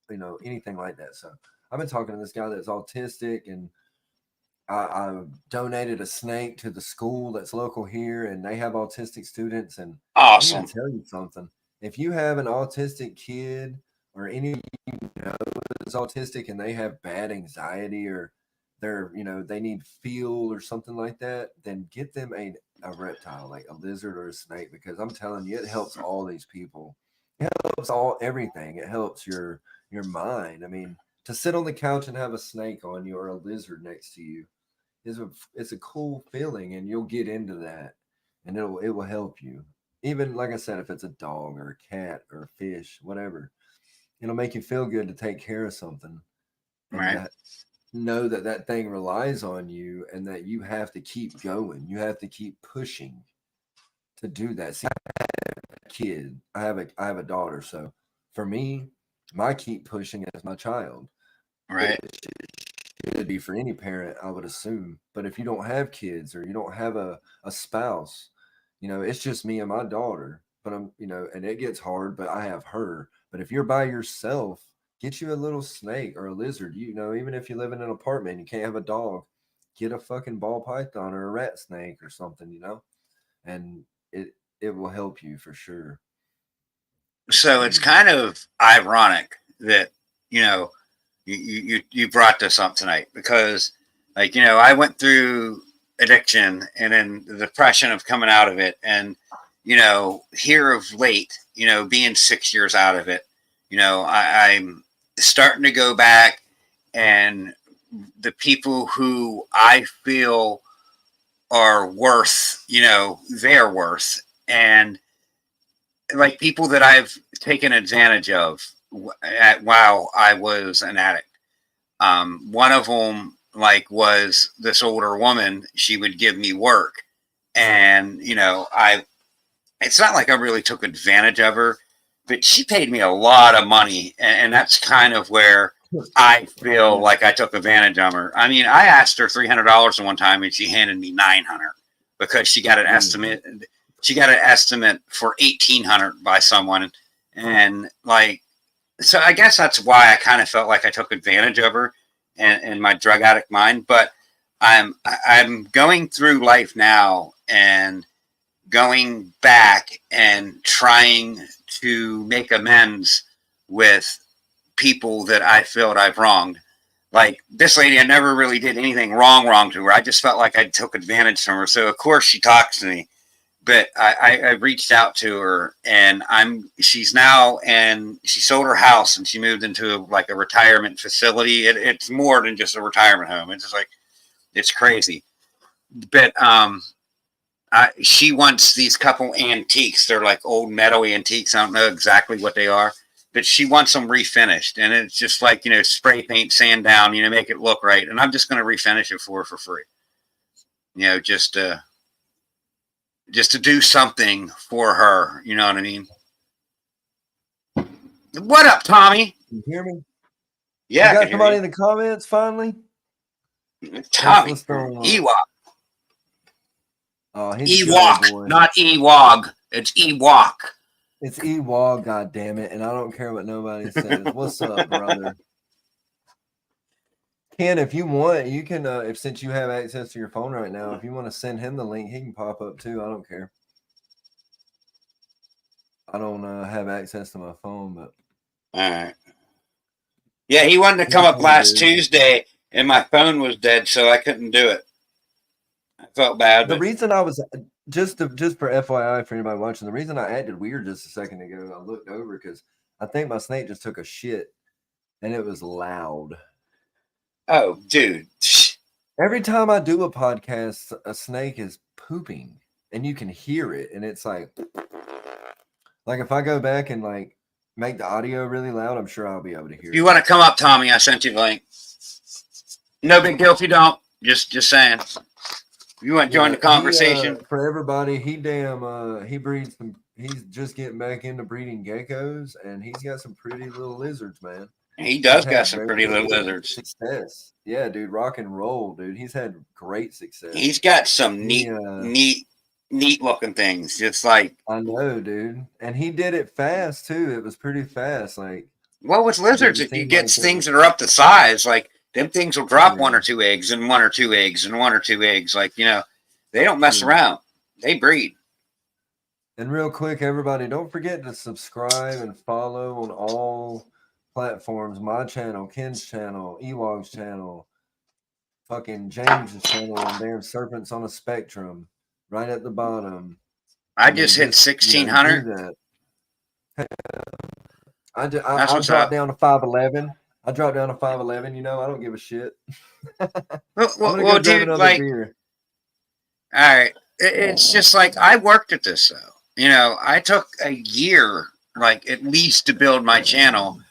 anything like that. So I've been talking to this guy that's autistic, and I donated a snake to the school that's local here, and they have autistic students. And I'm going Awesome. to tell you something. If you have an autistic kid, or any is autistic, and they have bad anxiety, or they need fuel or something like that, then get them a reptile, like a lizard or a snake, because I'm telling you, it helps all these people. It helps everything. It helps your mind. I mean, to sit on the couch and have a snake on you or a lizard next to you it's a cool feeling, and you'll get into that, and it will help you. Even like I said, if it's a dog or a cat or a fish, whatever, it'll make you feel good to take care of something, and Right. that know that that thing relies on you, and that you have to keep going. You have to keep pushing to do that. See, I have a kid. I have a daughter, so for me, my keep pushing is my child. Right. Should be for any parent, I would assume. But if you don't have kids, or you don't have a spouse, it's just me and my daughter. But and it gets hard, but I have her. But if you're by yourself, get you a little snake or a lizard. Even if you live in an apartment, you can't have a dog, get a fucking ball python or a rat snake or something, and it will help you for sure. So it's kind of ironic that you know you brought this up tonight, because I went through addiction and then the depression of coming out of it, and here of late, being 6 years out of it, I'm starting to go back, and the people who I feel are worth their worth, and like people that I've taken advantage of while I was an addict. One of them was this older woman. She would give me work, and I. It's not like I really took advantage of her, but she paid me a lot of money, and that's kind of where I feel like I took advantage of her. I mean, I asked her $300 one time, and she handed me 900 because she got an estimate. She got an estimate for 1,800 by someone, and so I guess that's why I kind of felt like I took advantage of her and my drug addict mind. But I'm going through life now and going back and trying to make amends with people that I felt I've wronged. like this lady, I never really did anything wrong to her. I just felt like I took advantage from her. So of course she talks to me, but I reached out to her, and she's now, and she sold her house and she moved into like a retirement facility. It's more than just a retirement home. It's just like, it's crazy. But she wants these couple antiques. They're like old metal antiques. I don't know exactly what they are, but she wants them refinished. And it's just like, spray paint, sand down, make it look right. And I'm just going to refinish it for her for free. Just to do something for her. You know what I mean? What up, Tommy? You hear me? Yeah. You got somebody in the comments finally? Tommy, Ewok. Oh, he's Ewok, not Ewog. It's Ewok. It's Ewok, god damn it. And I don't care what nobody says. What's up, brother? Ken, if you want, you can, since you have access to your phone right now, if you want to send him the link, he can pop up too. I don't care. I don't have access to my phone, but. All right. Yeah, he wanted to come up last Tuesday, and my phone was dead, so I couldn't do it. I felt bad. The reason I was just for FYI for anybody watching, the reason I acted weird just a second ago, I looked over because I think my snake just took a shit, and it was loud. Oh, dude! Every time I do a podcast, a snake is pooping, and you can hear it, and it's like if I go back and like make the audio really loud, I'm sure I'll be able to hear. If you want to come up, Tommy, I sent you the link. No big deal if you don't. Just saying. You want to join the conversation? For everybody, he breeds some. He's just getting back into breeding geckos, and he's got some pretty little lizards, man. He does got some pretty little lizards. Success, yeah, dude. Rock and roll, dude. He's had great success. He's got some neat looking things. It's like, I know, dude, and he did it fast too. It was pretty fast. Like, well, with lizards, if you get things that are up to size, like. Them things will drop 1 or 2 eggs and 1 or 2 eggs and 1 or 2 eggs. Like, they don't mess around. They breed. And real quick, everybody, don't forget to subscribe and follow on all platforms. My channel, Ken's channel, Ewog's channel, fucking James's channel, and damn Serpents on a Spectrum right at the bottom. I just hit 1,600. I dropped down to 5'11". I dropped down to 5'11". I don't give a shit. well, dude, like, beer. All right, it's just like I worked at this though. I took a year, like at least, to build my channel.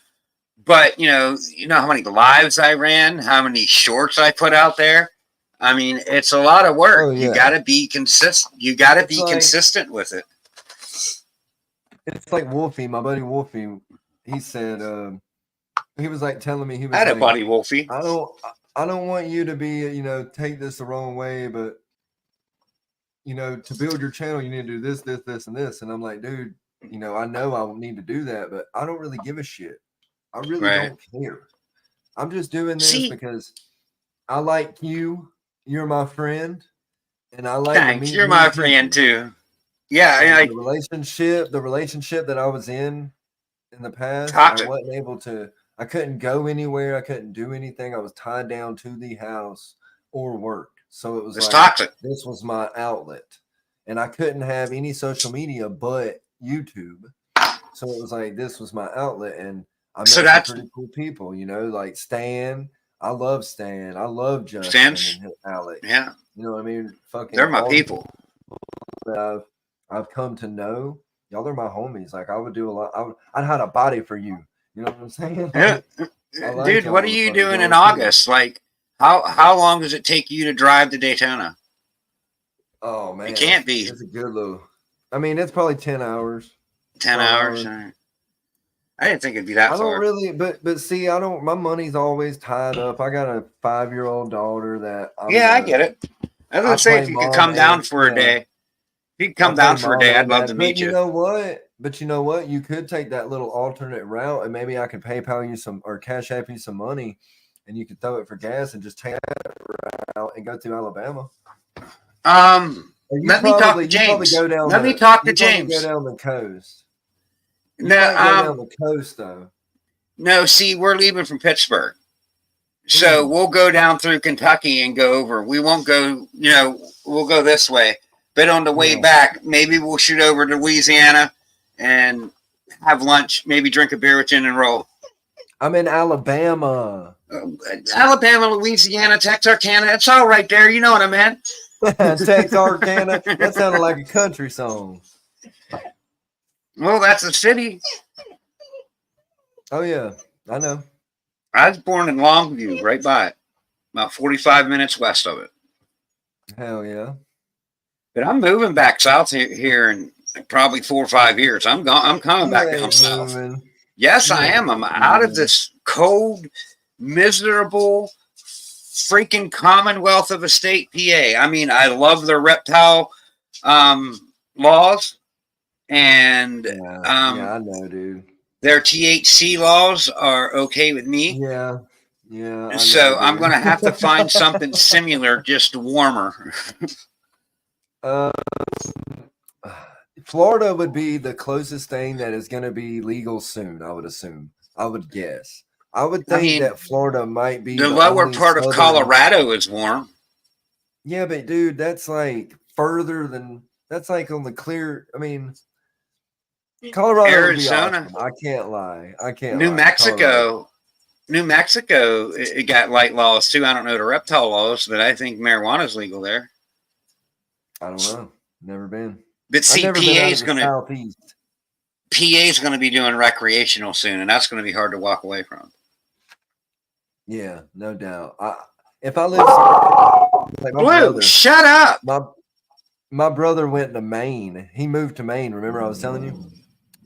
But you know how many lives I ran, how many shorts I put out there. I mean, it's a lot of work. Oh, yeah. You got to be consistent. You got to be consistent with it. It's like Wolfie, my buddy Wolfie. He said. He was like telling me, he was like, a buddy Wolfie. I don't want you to be, take this the wrong way, but to build your channel, you need to do this, this, this, and this. And I'm like, dude, I know I need to do that, but I don't really give a shit. I really don't care. I'm just doing this because I like you. You're my friend, and I like. Thanks. You're my friend too. Yeah, the relationship that I was in the past, I wasn't able to. I couldn't go anywhere. I couldn't do anything. I was tied down to the house or work. So it was like toxic. This was my outlet. And I couldn't have any social media but YouTube. So it was like this was my outlet. And I met some pretty cool people, like Stan. I love Stan. I love Justin and Alex. Yeah. You know what I mean? Fucking they're my people. That I've come to know. Y'all are my homies. Like I would do a lot. I'd hide a body for you. You know what I'm saying? Yeah. Like, dude, what are you doing in August? Like, how long does it take you to drive to Daytona? Oh man, it can't be. It's a good little. I mean, it's probably 10 hours. 10 hours. I didn't think it'd be that far. I don't really, but see, I don't. My money's always tied up. I got a 5-year-old daughter that. I get it. I was gonna say if you could come down for a day. If you could come down for a day, I'd love to meet you. You know what? But you know what? You could take that little alternate route, and maybe I could PayPal you some or Cash App you some money, and you could throw it for gas and just take that route and go through Alabama. Let me talk to James. Let me talk to James. Go down the coast. No, go down the coast though. No, see, we're leaving from Pittsburgh, So we'll go down through Kentucky and go over. We won't go, we'll go this way. But on the way back, maybe we'll shoot over to Louisiana and have lunch, maybe drink a beer with Gin and Roll. I'm in Alabama. Alabama, Louisiana, Texarkana. It's all right there. You know what I meant. Texarkana. That sounded like a country song. Well, that's a city. Oh, yeah. I know. I was born in Longview, right by it. About 45 minutes west of it. Hell yeah. But I'm moving back south here in probably 4 or 5 years. I'm coming back down south. Yes, I am. I'm out of this cold, miserable, freaking Commonwealth of a state, PA. I mean, I love their reptile laws, and I know, dude. Their THC laws are okay with me. Yeah. So I'm going to have to find something similar, just warmer. Florida would be the closest thing that is going to be legal soon, I would assume. I would guess. I would think that Florida might be the lower part of Colorado is warm. Yeah, but dude, that's like further than that's like on the clear. I mean, Colorado, Arizona. Awesome. I can't lie. New Mexico. New Mexico, it got light laws too. I don't know the reptile laws, but I think marijuana is legal there. I don't know. Never been. But see, PA's going to be doing recreational soon, and that's going to be hard to walk away from. Yeah, no doubt. If I live, like my brother, shut up. My brother went to Maine. He moved to Maine. Remember I was telling you,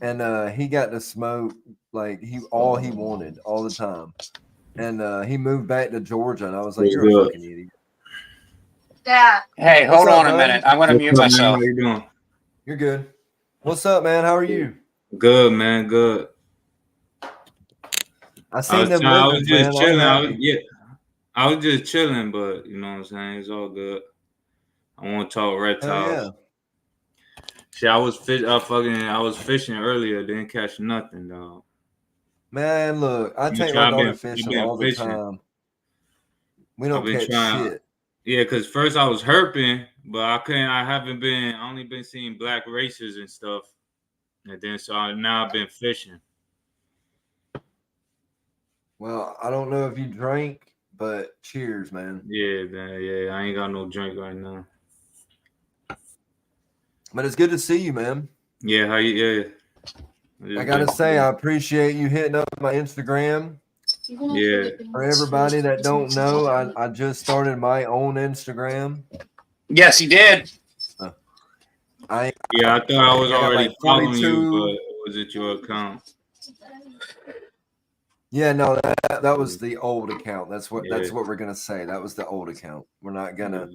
and he got to smoke like all he wanted all the time, and he moved back to Georgia, and I was like, "You're a fucking idiot." Yeah. Hey, hold on a minute. I'm going to mute myself. How you doing? You're good. What's up, man? How are you? Good, man. Good. I seen them. I was just chilling. I was just chilling, but you know what I'm saying? It's all good. I want to talk reptiles. Yeah. See, I was fishing earlier, didn't catch nothing, dog. Man, look, I take my daughter fishing all the time. We don't catch shit. Yeah, because first I was herping, but I only been seeing black racers and stuff. And then now I've been fishing. Well, I don't know if you drank, but cheers, man. Yeah, man, yeah. I ain't got no drink right now. But it's good to see you, man. Yeah, how you? Yeah. I gotta say, I appreciate you hitting up my Instagram. Yeah. For everybody that don't know, I just started my own Instagram. Yes, he did. I thought I was already following you, but was it your account? Yeah, no, that was the old account. That's what we're gonna say. That was the old account. We're not gonna.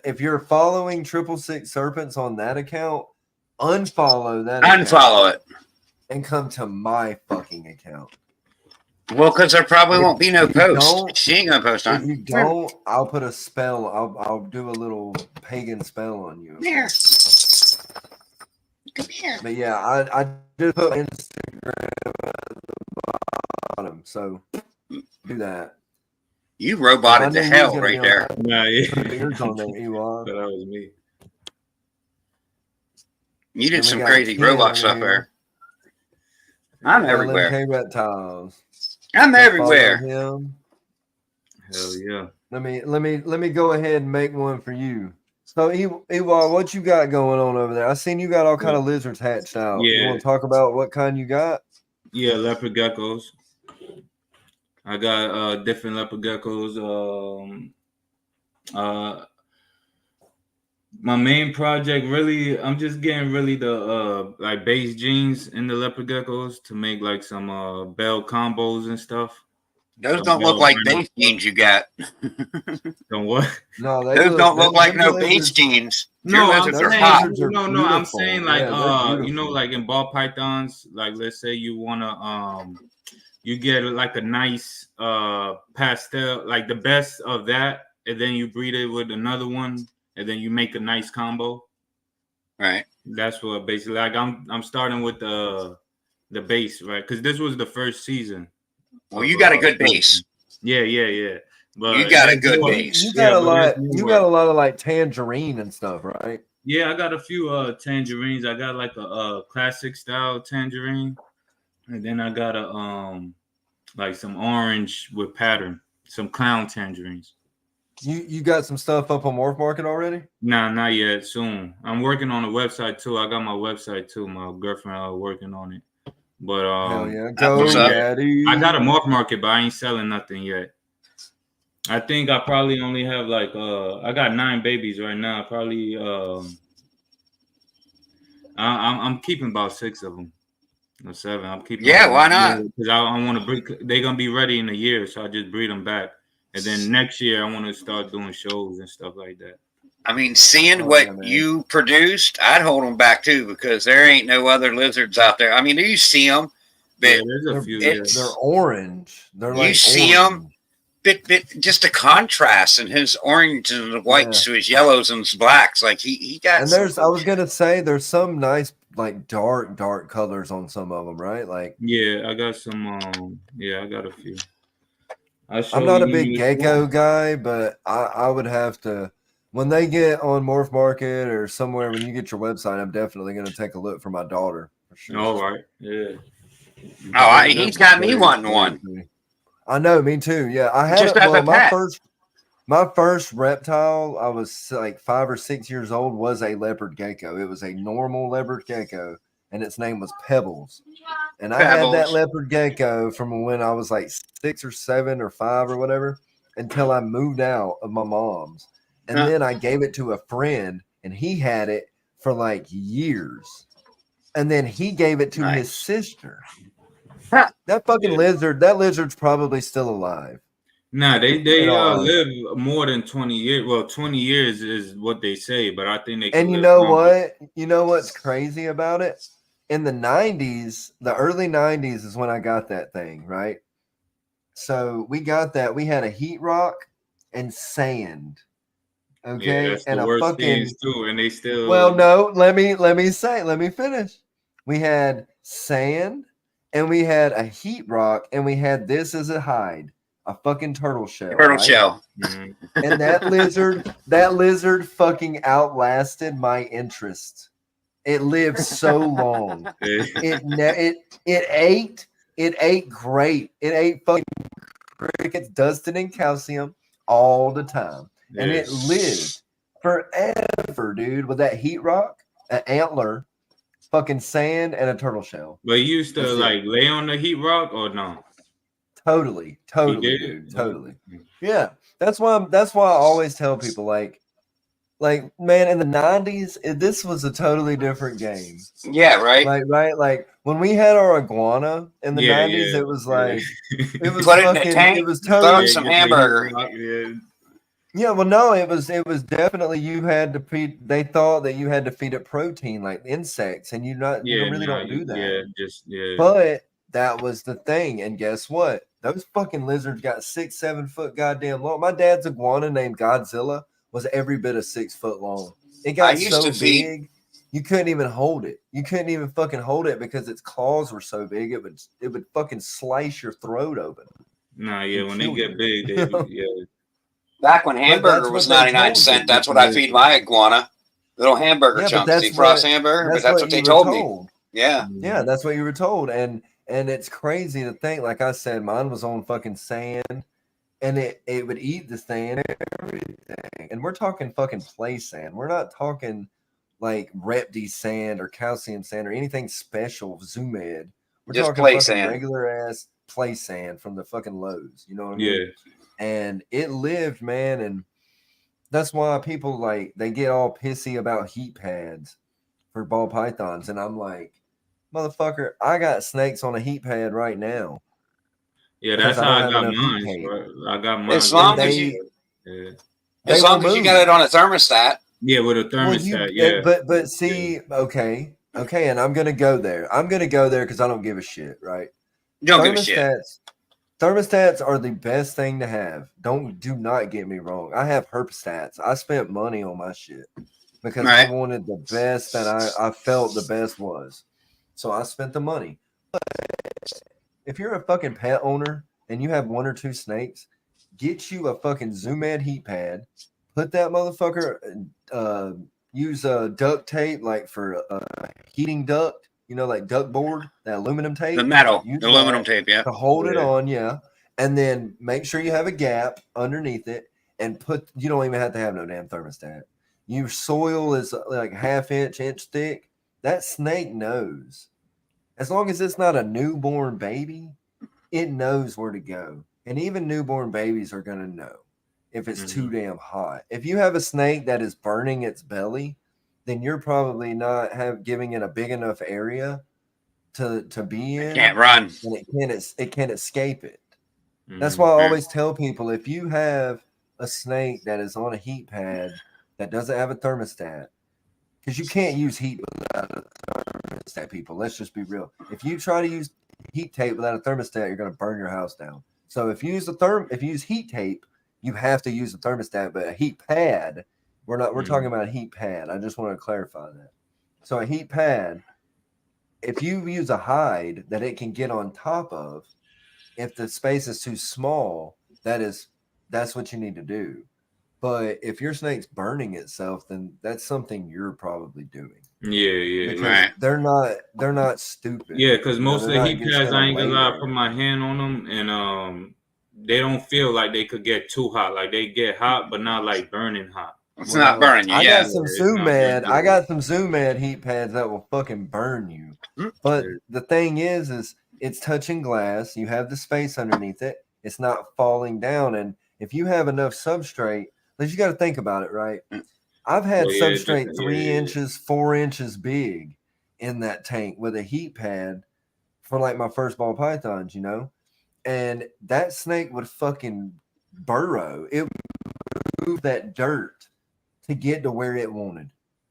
If you're following 666 Serpents on that account, unfollow that. Unfollow it and come to my fucking account. Well, because there probably won't be no post. She ain't gonna post on. If you don't, I'll put a spell. I'll do a little pagan spell on you. Here. Come here. But yeah, I just put Instagram at the bottom, so do that. You roboted to hell right there. Nah, yeah. That was me. You did some crazy robot stuff there. I'm everywhere. Reptiles. I'm everywhere. Hell yeah. Let me go ahead and make one for you. So, Ewall, what you got going on over there? I seen you got all kind of lizards hatched out. Yeah. You want to talk about what kind you got? Yeah, leopard geckos. I got different leopard geckos. My main project, really, I'm just getting really the like base genes in the leopard geckos to make like some bell combos and stuff. Those don't look like base genes you got. Don't what? No, those don't look like no base genes. No, I'm saying like you know, like in ball pythons, like let's say you wanna you get like a nice pastel, like the best of that, and then you breed it with another one. And then you make a nice combo. Right. That's what basically like I'm starting with the base, right? Because this was the first season. Well, you got a good base. Yeah. But you got a good base. You got a lot. there's You more. got a lot of like tangerine and stuff, right? Yeah, I got a few tangerines. I got like a classic style tangerine, and then I got a like some orange with pattern, some clown tangerines. You got some stuff up on Morph Market already? Nah, not yet. Soon. I'm working on a website too. I got my website too. My girlfriend working on it. But Hell yeah, That's what's go up. daddy! I got a Morph Market, but I ain't selling nothing yet. I think I probably only have like I got 9 babies right now. Probably I'm keeping about 6 of them. Or 7. I'm keeping. Yeah, why not? Because I want to breed. They're gonna be ready in a year, so I just breed them back, and then next year I want to start doing shows and stuff like that. I mean, seeing Oh, what yeah, man. you produced, I'd hold them back too because there ain't no other lizards out there. I mean, you see them, but Yeah, there's a few. Yeah. They're orange. They're You like see orange. 'em? Bit just a contrast in his orange and the whites to his yellows and his blacks. Like he got. And I was gonna say, there's some nice like dark colors on some of them, right? Like, Yeah, I got some. Yeah, I got a few. I'm not a big gecko guy, but I would have to when they get on Morph Market or somewhere. When you get your website, I'm definitely gonna take a look for my daughter for sure. All right. Yeah. Oh, he's got me wanting one. I know, me too. Yeah, I had Just as a pet. my first reptile. I was like 5 or 6 years old. Was a leopard gecko. It was a normal leopard gecko, and its name was Pebbles. And I had that leopard gecko from when I was like 6 or 7 or 5 or whatever until I moved out of my mom's, and then I gave it to a friend, and he had it for like years, and then he gave it to his sister. That fucking lizard, that lizard's probably still alive. Nah, they live more than 20 years. Well, 20 years is what they say, but I think they can. And you know what? You know what's crazy about it? In the 90s, the early 90s is when I got that thing, right? So we got that. We had a heat rock and sand. Okay. Yeah, that's and the a worst fucking things too. And they still let me finish. We had sand and we had a heat rock and we had this as a hide, a fucking turtle shell. Mm-hmm. And that lizard fucking outlasted my interest. It lived so long. It ate great. It ate fucking crickets, dusted in calcium all the time. And it lived forever, dude, with that heat rock, an antler, fucking sand, and a turtle shell. But you used to lay on the heat rock or no? Totally, dude. Totally. Yeah. That's why I always tell people like man, in the 90s, this was a totally different game. Yeah, right. Like when we had our iguana in the 90s, it was like it was put fucking, it in a tank, it was totally some hamburger. Yeah, well, no, it was definitely you had to feed. They thought that you had to feed it protein like insects, and you don't do that. But that was the thing, and guess what? Those fucking lizards got 6-7 foot goddamn long. My dad's iguana named Godzilla was every bit of 6 foot long. It got so big, you couldn't even hold it. You couldn't even fucking hold it because its claws were so big. It would fucking slice your throat open. Nah, yeah, when they get big, Back when hamburger was 99 cents, that's what I feed my iguana. Little hamburger chunks. Defrost hamburger, but that's what they told me. Yeah. Yeah, that's what you were told. And it's crazy to think, like I said, mine was on fucking sand, and it would eat the sand and everything. And we're talking fucking play sand. We're not talking like Repti sand or calcium sand or anything special, Zoom Ed. We're just talking play fucking sand. Regular ass play sand from the fucking Lowe's. You know what I mean? Yeah. And it lived, man, and that's why people they get all pissy about heat pads for ball pythons, and I'm like, motherfucker, I got snakes on a heat pad right now. Yeah, that's how I got mine. I got mine. As long as you got it on a thermostat. Yeah, with a thermostat. But see, okay, and I'm gonna go there. Because I don't give a shit, right? You don't give a shit. Thermostats are the best thing to have. Do not get me wrong. I have herpstats. I spent money on my shit because I wanted the best that I felt the best was. So I spent the money. But if you're a fucking pet owner and you have 1 or 2 snakes, get you a fucking Zoom-Ed heat pad, put that motherfucker, use duct tape like for heating duct, like duct board, that aluminum tape. The metal, use the aluminum that tape, yeah. to hold it on, and then make sure you have a gap underneath it, and you don't even have to have no damn thermostat. Your soil is like 1/2 inch thick. That snake knows. As long as it's not a newborn baby, it knows where to go. And even newborn babies are going to know if it's too damn hot. If you have a snake that is burning its belly, then you're probably not giving it a big enough area to be in. It can't run. And it can't escape it. That's why I always tell people, if you have a snake that is on a heat pad that doesn't have a thermostat, because you can't use heat without a thermostat, people. Let's just be real. If you try to use heat tape without a thermostat, you're going to burn your house down. So if you use heat tape, you have to use a thermostat. But a heat pad, we're talking about a heat pad. I just want to clarify that. So a heat pad, if you use a hide that it can get on top of, if the space is too small, that's what you need to do. But if your snake's burning itself, then that's something you're probably doing. Yeah, because right. They're not stupid. Yeah, because most of the heat pads, I ain't gonna lie, I put my hand on them, and they don't feel like they could get too hot. Like they get hot, but not like burning hot. It's not burning you. I Yeah. got some Zoom-Ed. I got some Zoom-Ed heat pads that will fucking burn you. But the thing is it's touching glass. You have the space underneath it. It's not falling down. And if you have enough substrate, because you got to think about it, right? I've had substrate 3 inches, 4 inches big in that tank with a heat pad for like my first ball pythons, and that snake would fucking burrow. It would move that dirt to get to where it wanted,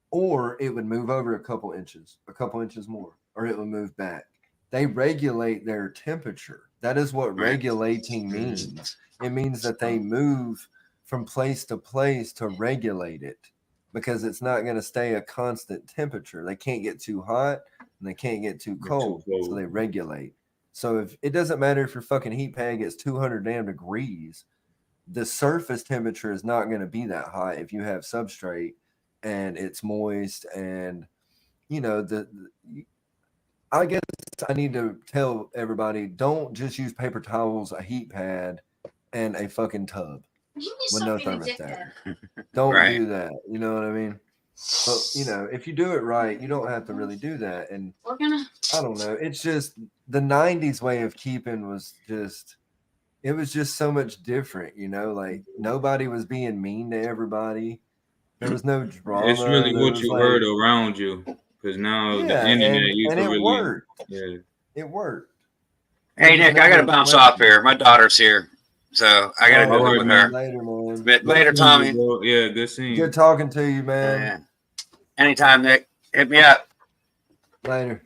or it would move over a couple inches more, or it would move back. They regulate their temperature. That is what regulating means. It means that they move from place to place to regulate it, because it's not going to stay a constant temperature. They can't get too hot and they can't get too cold, so they regulate. So if it doesn't matter if your fucking heat pad gets 200 damn degrees, the surface temperature is not going to be that high if you have substrate and it's moist. And I guess I need to tell everybody, don't just use paper towels, a heat pad, and a fucking tub with no thermostat. Don't do that. You know what I mean? But if you do it right, you don't have to really do that. And I don't know. It's just the 90s way of keeping was just so much different, like nobody was being mean to everybody. There was no drama. It's really what you heard around you. Because now the internet, you can really worked. Yeah. It worked. Hey Nick, I gotta bounce off here. My daughter's here, so I gotta go with her. Later, man. Later, Tommy. Yeah, good seeing you. Good talking to you, man. Yeah. Anytime, Nick. Hit me up. Later.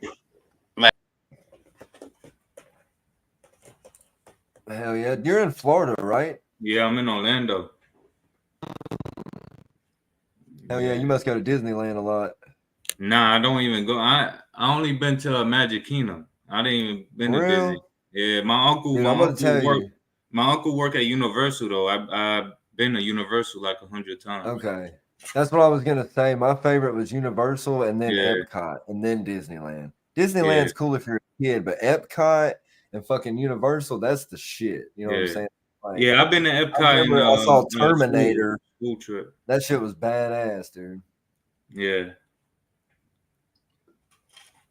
Hell yeah. You're in Florida, right? Yeah, I'm in Orlando. Hell yeah, you must go to Disneyland a lot. Nah, I don't even go. I only been to Magic Kingdom. I didn't even been to Disney. Yeah, my uncle. Dude, my uncle worked at Universal though. I've been to Universal like 100 times. Okay, that's what I was gonna say. My favorite was Universal, and then Epcot, and then Disneyland. Disneyland's cool if you're a kid, but Epcot and fucking Universal, that's the shit. You know what I'm saying? Like, yeah, I've been to Epcot. I saw Terminator. School trip. That shit was badass, dude. Yeah.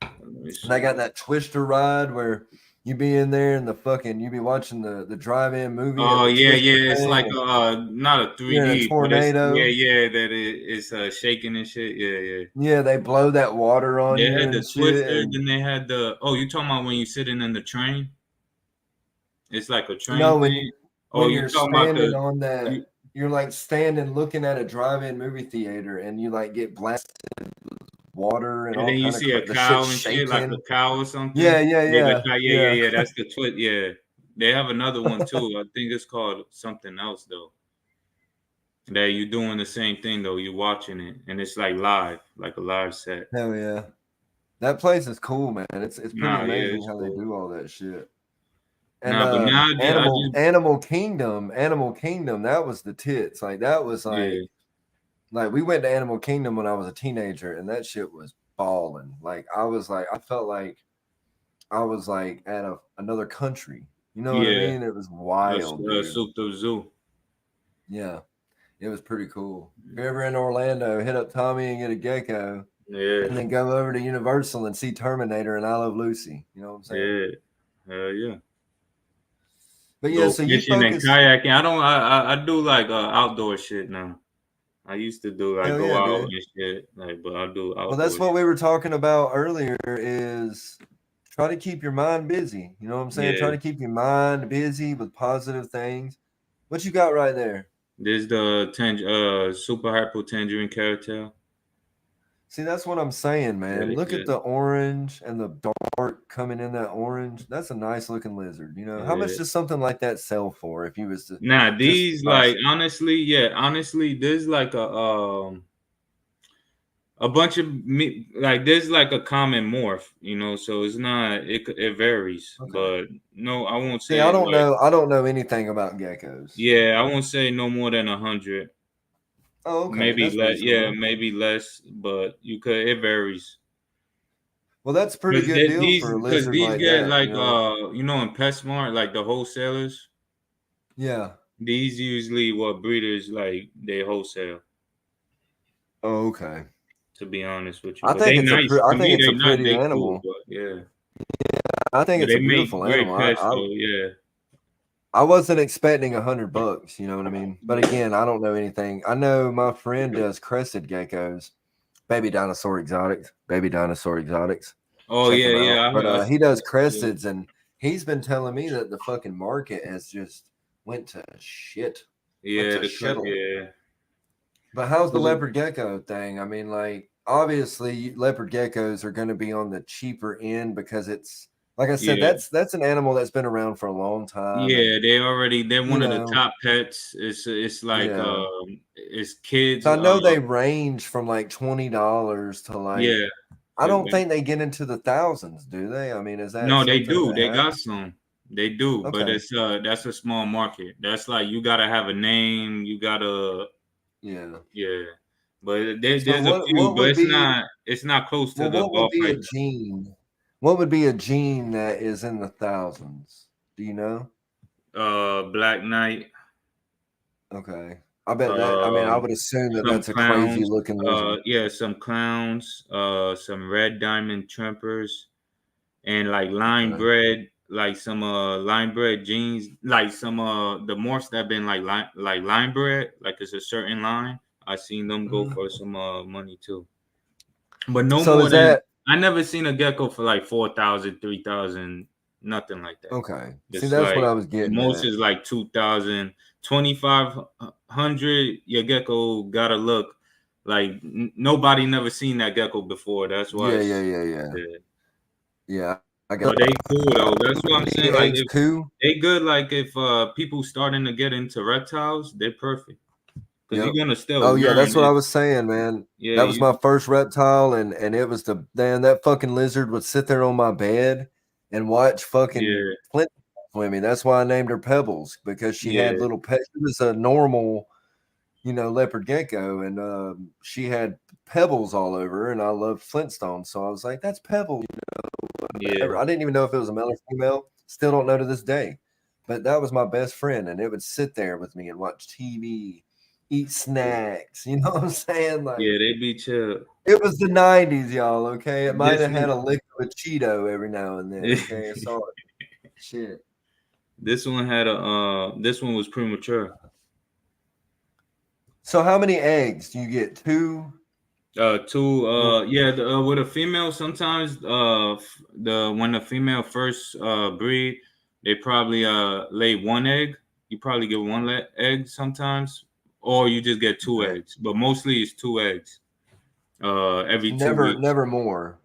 And I got that Twister ride where you be in there and you be watching the drive-in movie. Oh yeah, it's like not a 3D a tornado. That it's shaking and shit. Yeah, they blow that water on you. They had the Twister, then they had the you talking about when you're sitting in the train? It's like a train. No, when you're standing on that. You're like standing looking at a drive-in movie theater, and you like get blasted with water, and then you see a cow and shit, like a cow or something. Yeah. That's the twit. Yeah, they have another one too. I think it's called something else though. That you're doing the same thing though. You're watching it, and it's like live, like a live set. Hell yeah, that place is cool, man. It's pretty amazing how they do all that shit. And but now Animal Kingdom, that was the tits. Like that was like we went to Animal Kingdom when I was a teenager, and that shit was balling. Like I felt like I was like at another country. You know what I mean? It was wild, dude. Zoo. Yeah, it was pretty cool. If you're ever in Orlando, hit up Tommy and get a gecko. Yeah. And then go over to Universal and see Terminator and I Love Lucy. You know what I'm saying? Yeah. Hell yeah. But yeah, so you focus and kayaking. I do like outdoor shit now. I used to do like go out and shit, like, but I do outdoor. Well, that's what we were talking about earlier is try to keep your mind busy. You know what I'm saying? Yeah. Try to keep your mind busy with positive things. What you got right there? There's the super hypo tangerine cattail. See, that's what I'm saying, man. Yeah, Look at the orange and the dark coming in that orange. That's a nice looking lizard. You know, how much does something like that sell for if you was to these like honestly, there's like a bunch of like there's like a common morph, you know, so it's not it varies. But no, I won't say I don't know anything about geckos. Yeah, I won't say no more than 100. Oh, okay. Maybe less. Yeah, maybe less, but it varies. Well, that's pretty good deal for a lizard these like get that. Like you know, in PetSmart, like the wholesalers. Yeah. These usually what breeders like they wholesale. Oh, okay. To be honest with you, I think it's a pretty animal. Cool, yeah, I think it's a beautiful animal. Pets, yeah. I wasn't expecting $100. You know what I mean? But again, I don't know anything. I know my friend does crested geckos, baby dinosaur exotics. Oh yeah. But he does cresteds, and he's been telling me that the fucking market has just went to shit. Yeah, yeah. But how's the leopard gecko thing? I mean, like obviously leopard geckos are going to be on the cheaper end because it's like I said, that's an animal that's been around for a long time. Yeah, they're one of the top pets. It's like it's kids. So I know they range from like $20 to like I don't think they get into the thousands, do they? I mean, is that no? They do. They got some. They do, but it's that's a small market. That's like you gotta have a name. You gotta yeah. But there's a few, but it's not close to the ball fight. What would be a gene that is in the thousands? Do you know? Black Knight. Okay. I bet that. I mean, I would assume that that's clowns, a crazy looking lizard. Yeah, some clowns, some red diamond trumpers, and like line bred, like some line bred genes, like some the morphs that have been like line bred, like it's a certain line. I seen them go for some money too. But no more than I never seen a gecko for like 4,000, 3,000, nothing like that. Okay. See, that's what I was getting. Most is like 2,000, 2,500. Your gecko gotta look like nobody never seen that gecko before. That's why. Yeah. I got. But they cool though. That's what I'm saying. Like they good. Like if people starting to get into reptiles, they're perfect. Because you're gonna still. Oh yeah, that's what I was saying, man. Yeah, that was my first reptile, and it was that fucking lizard would sit there on my bed and watch fucking Flint with me. That's why I named her Pebbles, because she had little She was a normal, leopard gecko, and she had pebbles all over her, and I loved Flintstones, so I was like, that's Pebbles. I didn't even know if it was a male or female. Still don't know to this day, but that was my best friend, and it would sit there with me and watch TV. Eat snacks, you know what I'm saying? Like, they be chill. It was the 90s, y'all. Okay, it might have had a lick of a Cheeto every now and then. Okay, sorry. Shit. This one was premature. So how many eggs do you get? Two. With a female, sometimes when the female first breed, they probably lay one egg. You probably get one egg sometimes. Or you just get two eggs, but mostly it's two eggs. Every 2 weeks. Never more.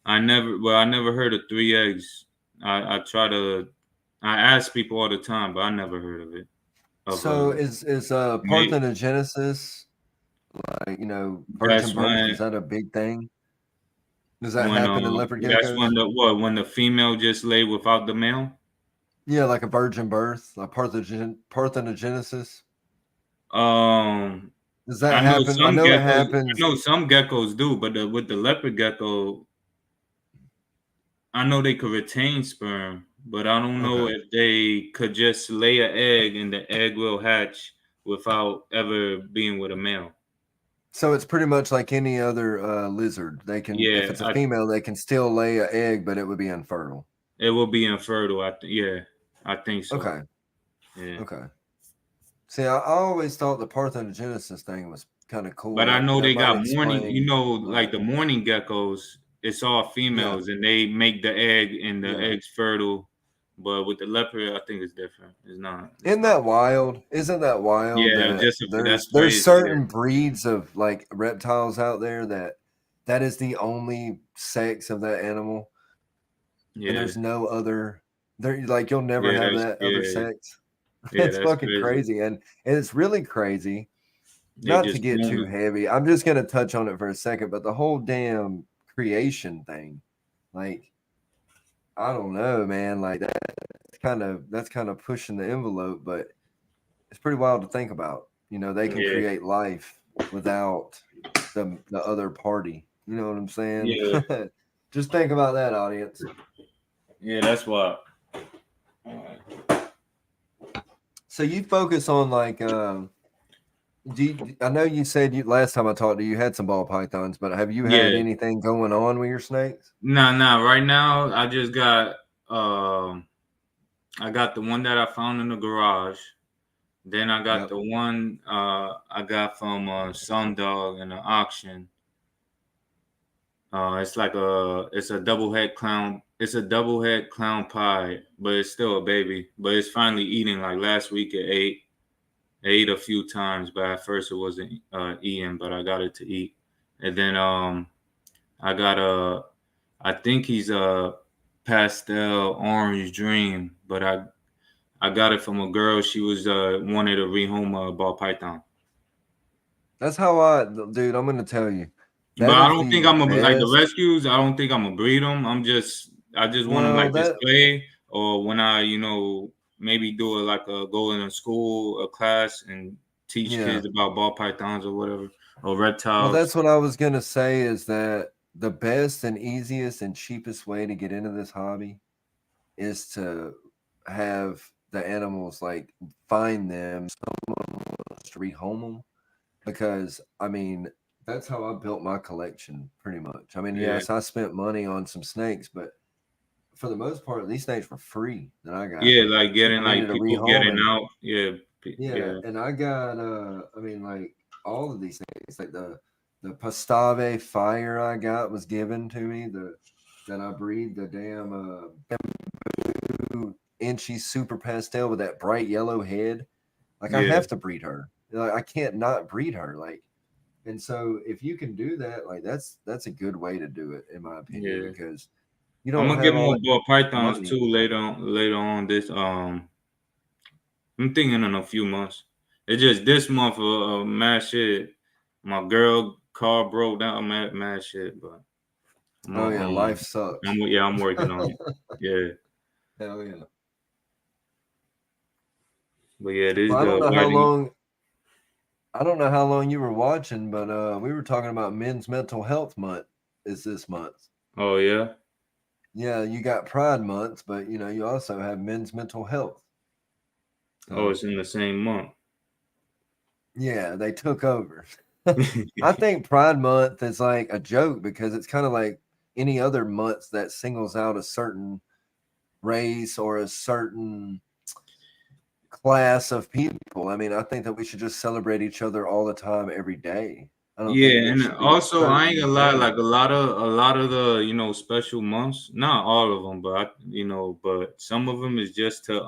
I never heard of 3 eggs. I ask people all the time, but I never heard of it. So is parthenogenesis, like virgin birth, is that a big thing? Does that happen in leopard geckos? That's when the female just lay without the male. Yeah, like a virgin birth, like parthenogenesis. Does that I know happen? I some know it geckos. I happens. know some geckos do, but with the leopard gecko, I know they could retain sperm, but I don't know Okay. if they could just lay an egg and the egg will hatch without ever being with a male. So it's pretty much like any other lizard. They can, if Yeah, it's a female, they can still lay an egg, but it would be infertile. it will be infertile. Yeah, I think so. Okay. Yeah. Okay. See, I always thought the parthenogenesis thing was kind of cool. But I Like know that they might got morning, explain. like the morning geckos, it's all Yeah. females and they make the egg and the Yeah. egg's fertile. But with the leopard, I think it's different. It's not. It's Isn't not. that wild? Isn't that wild Yeah, that just that's there's crazy. certain breeds of like reptiles out there that is the only sex of that animal, and Yeah, there's no other. There, like you'll never yeah, have that's that other yeah, sex. yeah, It's that's fucking crazy. crazy, and it's really crazy. They Not to just get clone too them. heavy, I'm just gonna touch on it for a second, but the whole damn creation thing, like I don't know, man. Like that's kind of pushing the envelope, but it's pretty wild to think about. You know, they can Yeah, create life without the other party. You know what I'm saying? yeah, Just think about that, audience. yeah. That's why. So you focus on like I know you said you last time I talked to you had some ball pythons, but have you had Yeah, anything going on with your snakes? nah. Right now, I just got I got the one that I found in the garage. Then I got Yep. the one I got from Sundog in the auction. It's a double head clown. It's a double head clown pie, but it's still a baby. But it's finally eating. Like last week, it ate. It ate a few times, but at first it wasn't eating. But I got it to eat, and then I got I think he's a pastel orange dream, but I got it from a girl. She was wanted to rehome a ball python. That's dude. I'm gonna tell you, But that I is don't think the I'm gonna like the best. rescues. I don't think I'm gonna breed them. I just want them Well, like that display, or when I maybe do go in a school, a class, and teach yeah. kids about ball pythons or whatever, or Well, reptiles. that's what I was gonna say. Is that the best and easiest and cheapest way to get into this hobby is to have the animals like find them, someone wants to rehome them, because I mean that's how I built my collection pretty much. I mean, Yeah, yes, I spent money on some snakes, but for the most part, these snakes were free that I got. yeah, like getting People needed like a people getting rehoming. out. Yeah, Yeah, yeah, and I got I mean like all of these things, like the Pastave fire I got was given to me, the that I breed, the damn inchy super pastel with that bright yellow head. Like I yeah, have to breed her. Like I can't not breed her. Like, and so if you can do that, like that's a good way to do it, in my opinion, yeah. because you I'm don't gonna get have all more that ball pythons money. too later on this. I'm thinking in a few months. It's just this month of mad shit. My girl car broke down, mad shit. But Oh yeah, life sucks. I'm working on it. Yeah, Hell yeah. but yeah, this Well, is the wedding. I don't know how long you were watching, but we were talking about Men's Mental Health Month is this month. Oh yeah, Yeah, you got Pride Month, but you know, you also have Men's Mental Health. oh, So it's in the same month. yeah, they took over. I think Pride Month is like a joke because it's kind of like any other month that singles out a certain race or a certain class of people. I mean, I think that we should just celebrate each other all the time, every day. I don't think Yeah, that it and should be a also I ain't certain gonna lie, day. like a lot of the special months, not all of them, but but some of them is just to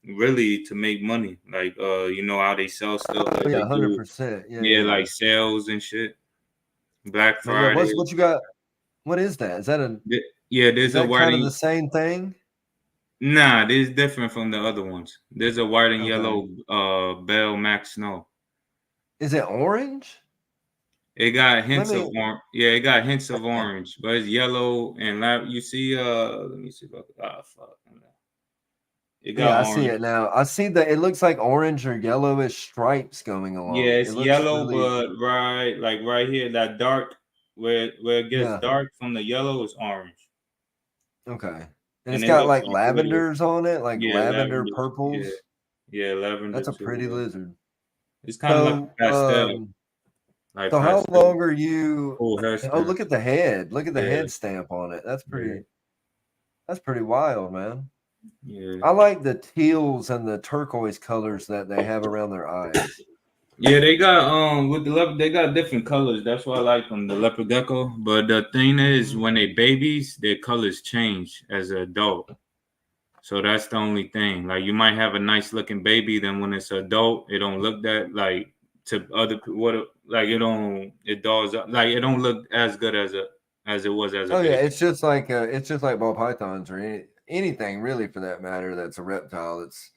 really to make money, like how they sell stuff, Oh like yeah, they do, 100%. Yeah, yeah, yeah, yeah. like sales and shit, Black But yeah, Friday. what you got? What is that? Yeah, Is there's a that white kind of and the same thing? nah, this is different from the other ones. There's a white and Okay. yellow Bell Max Snow. Is it orange? It got Let hints of me. orange. Yeah, it got hints of orange, but it's yellow and you see. Let me see if I fuck. It Yeah, got I orange. see it now. I see that it looks like orange or yellowish stripes going along. Yeah, it's it looks yellow, really, but right here, that dark where it gets yeah. dark from the yellow is orange. Okay. And And it's it got looks like like pretty. lavenders on it, like Yeah, lavender lavender. Yeah, purples. yeah, lavender That's a too. pretty Yeah. lizard. It's kind of like So, pastel, like so how pastel, long are you? full Oh, hairspray. look at the head. Look at the Yeah, head stamp on it. That's yeah, pretty. That's pretty wild, man. yeah. I like the teals and the turquoise colors that they have around their eyes. Yeah, they got with the leopard, they got different colors. That's why I like them, the leopard gecko. But the thing is, when they babies, their colors change as an adult. So that's the only thing. Like you might have a nice looking baby, then when it's adult, it don't look that like to other what like it does like it don't look as good as it was as a Oh yeah, baby. it's just like ball pythons or anything really for that matter. That's a reptile. It's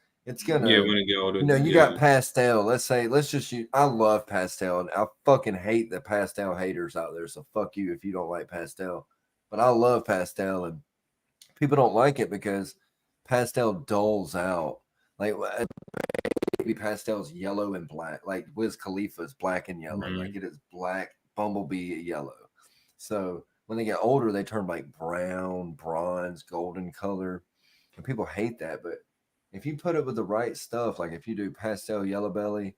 Yeah, gonna, when it get older. you Yeah. got pastel. Let's just use. I love pastel, and I fucking hate the pastel haters out there. So fuck you if you don't like pastel. But I love pastel, and people don't like it because pastel dulls out. Like maybe pastel's yellow and black. Like Wiz Khalifa's black and yellow. Like it is black, Bumblebee yellow. So when they get older, they turn like brown, bronze, golden color. And people hate that. But if you put it with the right stuff, like if you do pastel yellow belly,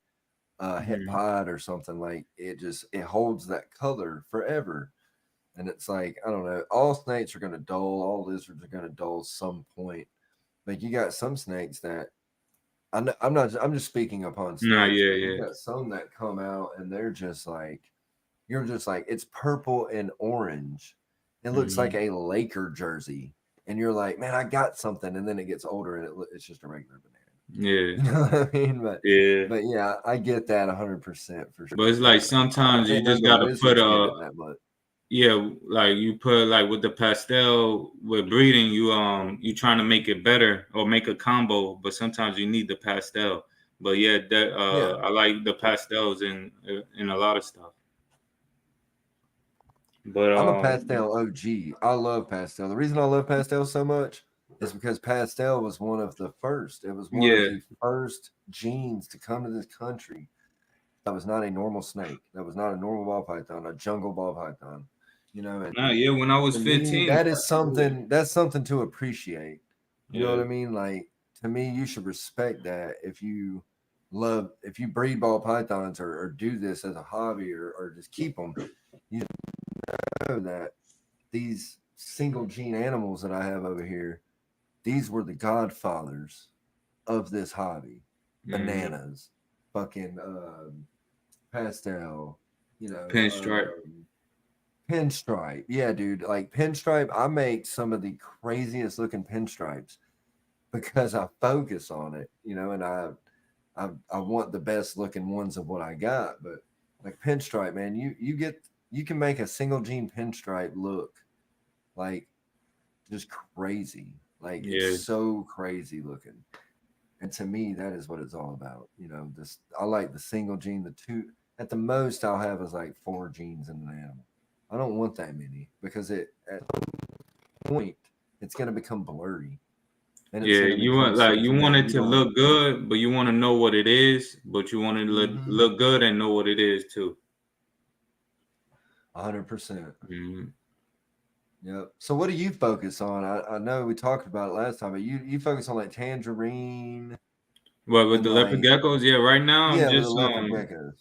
hip pod or something, like it holds that color forever. And it's like, I don't know, all snakes are gonna dull, all lizards are gonna dull some point. But you got some snakes that I'm just speaking upon Nah, snakes, yeah, but you yeah. got some that come out and they're just like, you're just like, it's purple and orange. It looks like a Laker jersey. And you're like, man, I got something. And then it gets older and it's just a regular banana. Yeah. You know what I mean? Yeah. But yeah, I get that 100% for sure. But it's like sometimes I you didn't know just the gotta put lizards get it that much. yeah, like you put like with the pastel with breeding, you trying to make it better or make a combo, but sometimes you need the pastel. But yeah, that Yeah. I like the pastels in a lot of stuff. But I'm a pastel OG. I love pastel. The reason I love pastel so much is because pastel was one of the first. It was one of yeah, the first genes to come to this country. That was not a normal snake. That was not a normal ball python, a jungle ball python. You know, and yeah. When I was to me, 15, that is something. That's something to appreciate. You know what yeah, I mean? Like to me, you should respect that if you breed ball pythons or do this as a hobby or just keep them. You know that these single gene animals that I have over here, these were the godfathers of this hobby. Bananas, fucking pastel, pinstripe. pinstripe. Yeah, dude, like pinstripe. I make some of the craziest looking pinstripes because I focus on it, and I want the best looking ones of what I got. But like pinstripe, man, you can make a single gene pinstripe look like just crazy. Like Yeah, it's so crazy looking. And to me, that is what it's all about. This I like the single gene, the two at the most I'll have is like 4 genes in an animal. I don't want that many because at some point it's gonna become blurry. And it's yeah. gonna You become want like you something want that it you to don't. look good, but you want to know what it is, but you want it to look good and know what it is too. 100%. Mm-hmm. Yep. So what do you focus on? I know we talked about it last time, but you focus on like tangerine Well, with and the leopard like geckos, yeah. Right now, I'm yeah, with the just leopard geckos.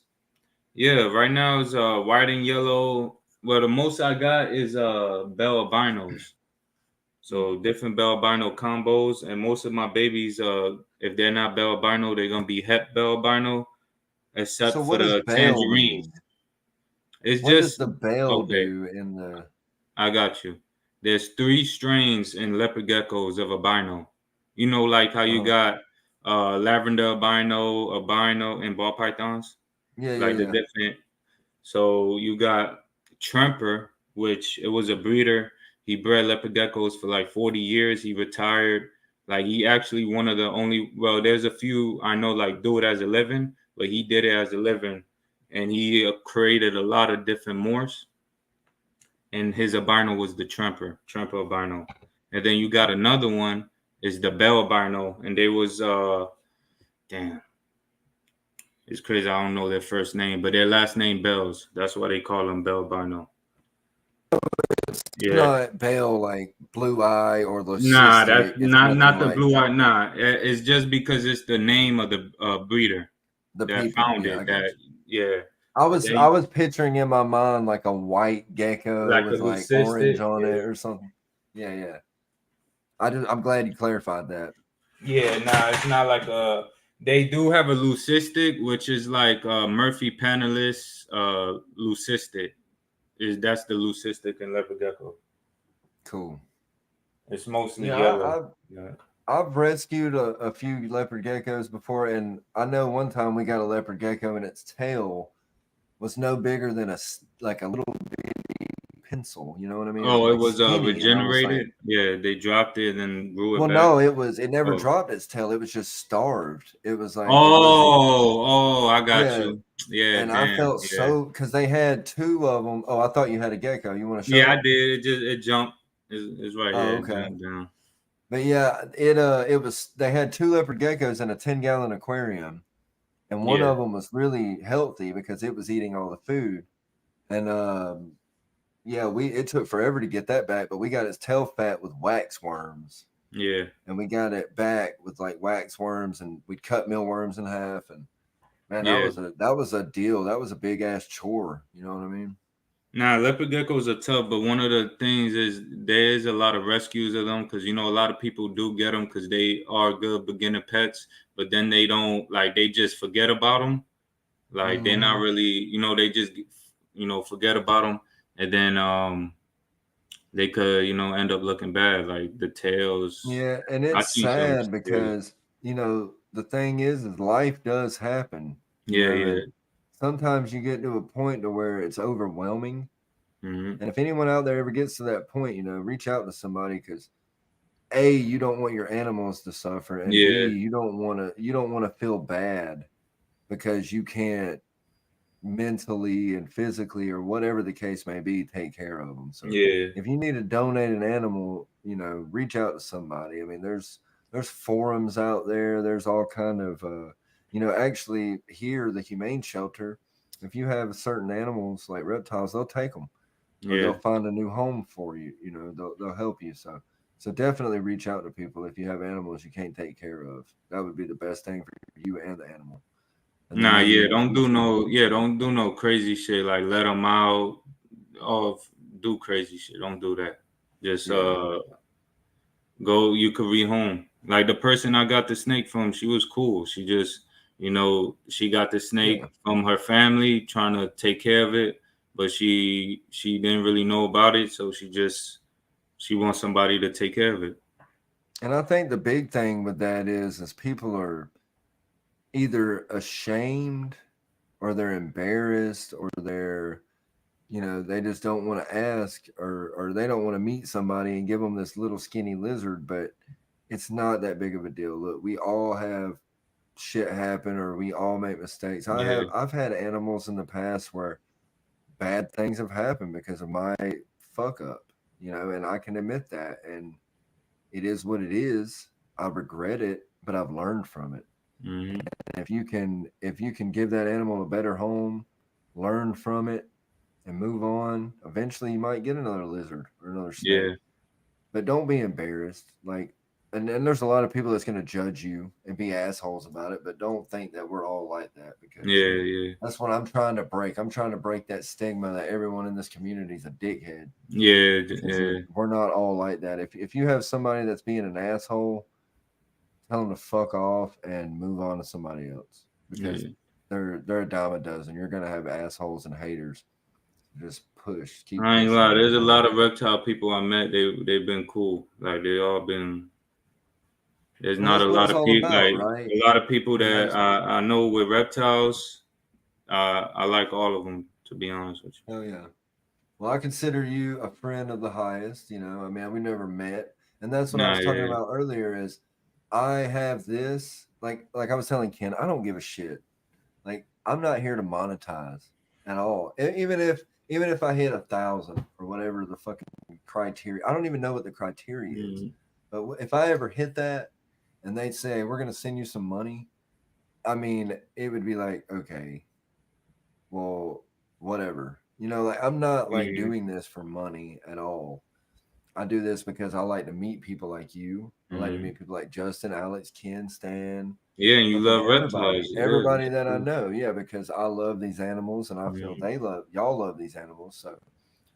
yeah. Right now is white and yellow. Well, the most I got is bell albinos. So different bell albino combos, and most of my babies, if they're not bell albino, they're gonna be het bell albino, So except for what does the bell tangerines. mean? It's What does just the bell okay. do in the I got you. There's 3 strains in leopard geckos of albino. You know, like how you got lavender albino, and ball pythons, yeah, like the yeah. different. So you got Tremper, which it was a breeder. He bred leopard geckos for like 40 years. He retired. Like he actually one of the only. Well, there's a few I know like do it as a living, but he did it as a living, and he created a lot of different morphs. And his albino was the Tremper albino. And then you got another one, is the albino, and they was damn. It's crazy. I don't know their first name, but their last name Bells. That's why they call them albino. Yeah. Not pale like blue eye or the nah. That's not the like blue eye. Nah, it's just because it's the name of the breeder that people, found yeah, it. That yeah. I was picturing in my mind like a white gecko like with like orange on it or something. Yeah. I'm glad you clarified that. Yeah, nah, it's not like a. They do have a leucistic, which is like Murphy Panalis leucistic. That's the leucistic in leopard gecko. Cool. It's mostly yellow. I've rescued a few leopard geckos before, and I know one time we got a leopard gecko and its tail was no bigger than a little bitty pencil. You know what I mean? Oh, it was skinny, regenerated. Like, yeah, they dropped it and grew it back. No, it never dropped its tail. It was just starved. It was like I got you. Yeah, and I felt so because they had two of them. Oh, I thought you had a gecko. You want to show? Yeah, I did. It jumped. It's right here. Okay. It jumped down. But yeah, it was. They had two leopard geckos in a 10-gallon aquarium, and one of them was really healthy because it was eating all the food, and it took forever to get that back, but we got its tail fat with wax worms. Yeah, and we got it back with like wax worms, and we'd cut mealworms in half, and man, that was a deal. That was a big ass chore. You know what I mean? Nah, leopard geckos are tough, but one of the things is there is a lot of rescues of them because a lot of people do get them because they are good beginner pets, but then they don't they just forget about them. Like they're not really, they just forget about them, and then they could end up looking bad, like the tails. Yeah, and it's sad because the thing is life does happen. Yeah. Sometimes you get to a point to where it's overwhelming. Mm-hmm. And if anyone out there ever gets to that point, reach out to somebody because A, you don't want your animals to suffer, and B, you don't want to feel bad because you can't mentally and physically or whatever the case may be take care of them. So if you need to donate an animal, reach out to somebody. I mean, there's forums out there. There's all kind of actually here, the humane shelter, if you have certain animals like reptiles, they'll take them. Or they'll find a new home for you. They'll help you. So definitely reach out to people if you have animals you can't take care of. That would be the best thing for you and the animal. And don't do no crazy shit like let them out or do crazy shit. Don't do that. Just go. You could rehome. Like the person I got the snake from, she was cool. She just, she got the snake from her family, trying to take care of it, but she didn't really know about it, so she wants somebody to take care of it. And I think the big thing with that is people are either ashamed or they're embarrassed or they're they just don't want to ask or they don't want to meet somebody and give them this little skinny lizard, but it's not that big of a deal. Look, we all have shit happen or we all make mistakes. I've had animals in the past where bad things have happened because of my fuck up, and I can admit that, and it is what it is. I regret it, but I've learned from it. Mm-hmm. And if you can give that animal a better home, learn from it, and move on, eventually you might get another lizard or another snake. Yeah. But don't be embarrassed. And there's a lot of people that's going to judge you and be assholes about it, but don't think that we're all like that because that's what I'm trying to break. I'm trying to break that stigma that everyone in this community is a dickhead. Yeah. We're not all like that. If you have somebody that's being an asshole, tell them to fuck off and move on to somebody else because they're a dime a dozen. You're going to have assholes and haters. Just push. I ain't lie. There's a lot of reptile people I met. They've been cool. Like they all been. There's not a lot of people. A lot of people that I know with reptiles. I like all of them, to be honest with you. Oh yeah. Well, I consider you a friend of the highest. I mean, we never met, and that's what I was talking about earlier. Is I have this like I was telling Ken, I don't give a shit. Like I'm not here to monetize at all. Even if I hit 1,000 or whatever the fucking criteria, I don't even know what the criteria is. But if I ever hit that and they'd say, we're going to send you some money, I mean, it would be like, okay, well, whatever. You know, like I'm not like Mhm. doing this for money at all. I do this because I like to meet people like you. I like to Mhm. meet people like Justin, Alex, Ken, Stan, Yeah, and you fucking love reptiles. Yeah, everybody that's that I cool. know. Yeah, because I love these animals and I feel Mhm. y'all love these animals. So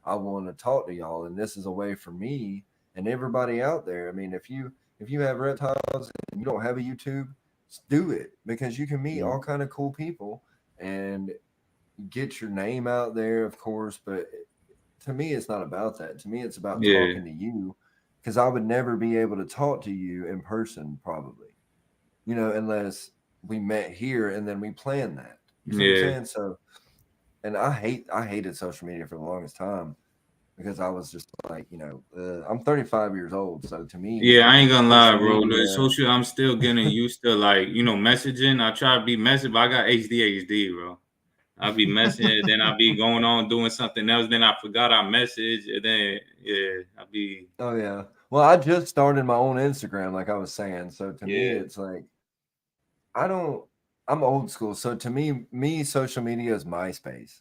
I want to talk to y'all, and this is a way for me and everybody out there. I mean, if you have reptiles and you don't have a YouTube, do it because you can meet all Mhm. kind of cool people and get your name out there, of course. But to me, it's not about that. To me, it's about Yeah, talking to you because I would never be able to talk to you in person, probably, you know, unless we met here and then we planned that. You see what I'm yeah, saying? So, and I hated social media for the longest time because I was just like, you know, I'm 35 years old, so to me, yeah. I ain't gonna lie, social bro. The media. social, I'm still getting used to like messaging. I try to be messy, but I got ADHD, bro. I'll be messing, then I'll be going on doing something else. Then I forgot I message, and then I'll be Oh yeah. Well, I just started my own Instagram, like I was saying. So to me, yeah, it's like I don't. I'm old school, so to me, social media is MySpace.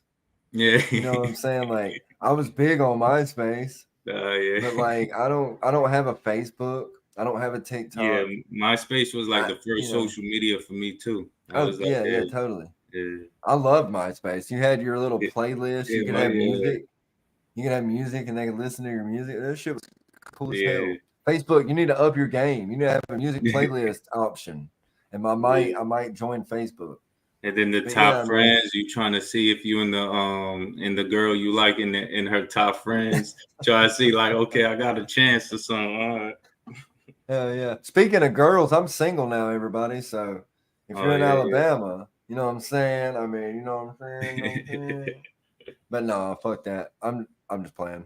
yeah, You know what I'm saying? Like I was big on MySpace, yeah, but like I don't have a Facebook. I don't have a yeah. TikTok. MySpace was like I the you first know. social media for me too. I Oh was like, yeah, yeah, totally. yeah, I loved MySpace. You had your little yeah, playlist. yeah, You could my have music. You could have music, and they could listen to your music. That shit was cool as yeah, hell. Facebook, you need to up your game. You need to have a music yeah. playlist option. And Yeah. I might join Facebook. And then the But top yeah, man. friends, you trying to see if you and the girl you like in her top friends, try to see like, okay, I got a chance or something. All right. Hell yeah. Speaking of girls, I'm single now, everybody. So if Oh you're in yeah, Alabama, you know what I'm saying? I mean, you know what I'm saying? You know what I'm yeah. saying? But no, fuck that. I'm just playing.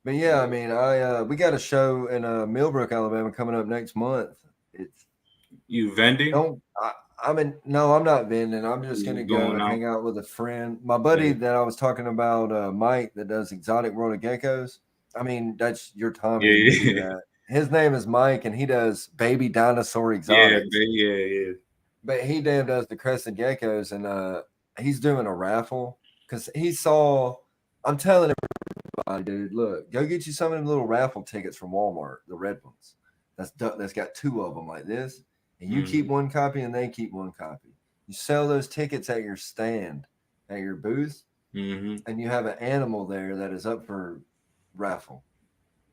But yeah, I mean, I we got a show in Millbrook, Alabama coming up next month. It's You vending? don't I mean no, I'm not vending. I'm just gonna You go going and out? hang out with a friend. My buddy Yeah, that I was talking about, Mike, that does Exotic World of Geckos. I mean, that's your Tommy. You can do yeah, that. His name is Mike, and he does baby dinosaur yeah, exotics. yeah, yeah. But he damn does the crested geckos, and he's doing a raffle because he saw. I'm telling everybody, dude, look, go get you some of them little raffle tickets from Walmart, the red ones. That's got two of them like this, and you keep Mm-hmm. one copy, and they keep one copy. You sell those tickets at your stand, at your booth, Mm-hmm. and you have an animal there that is up for raffle.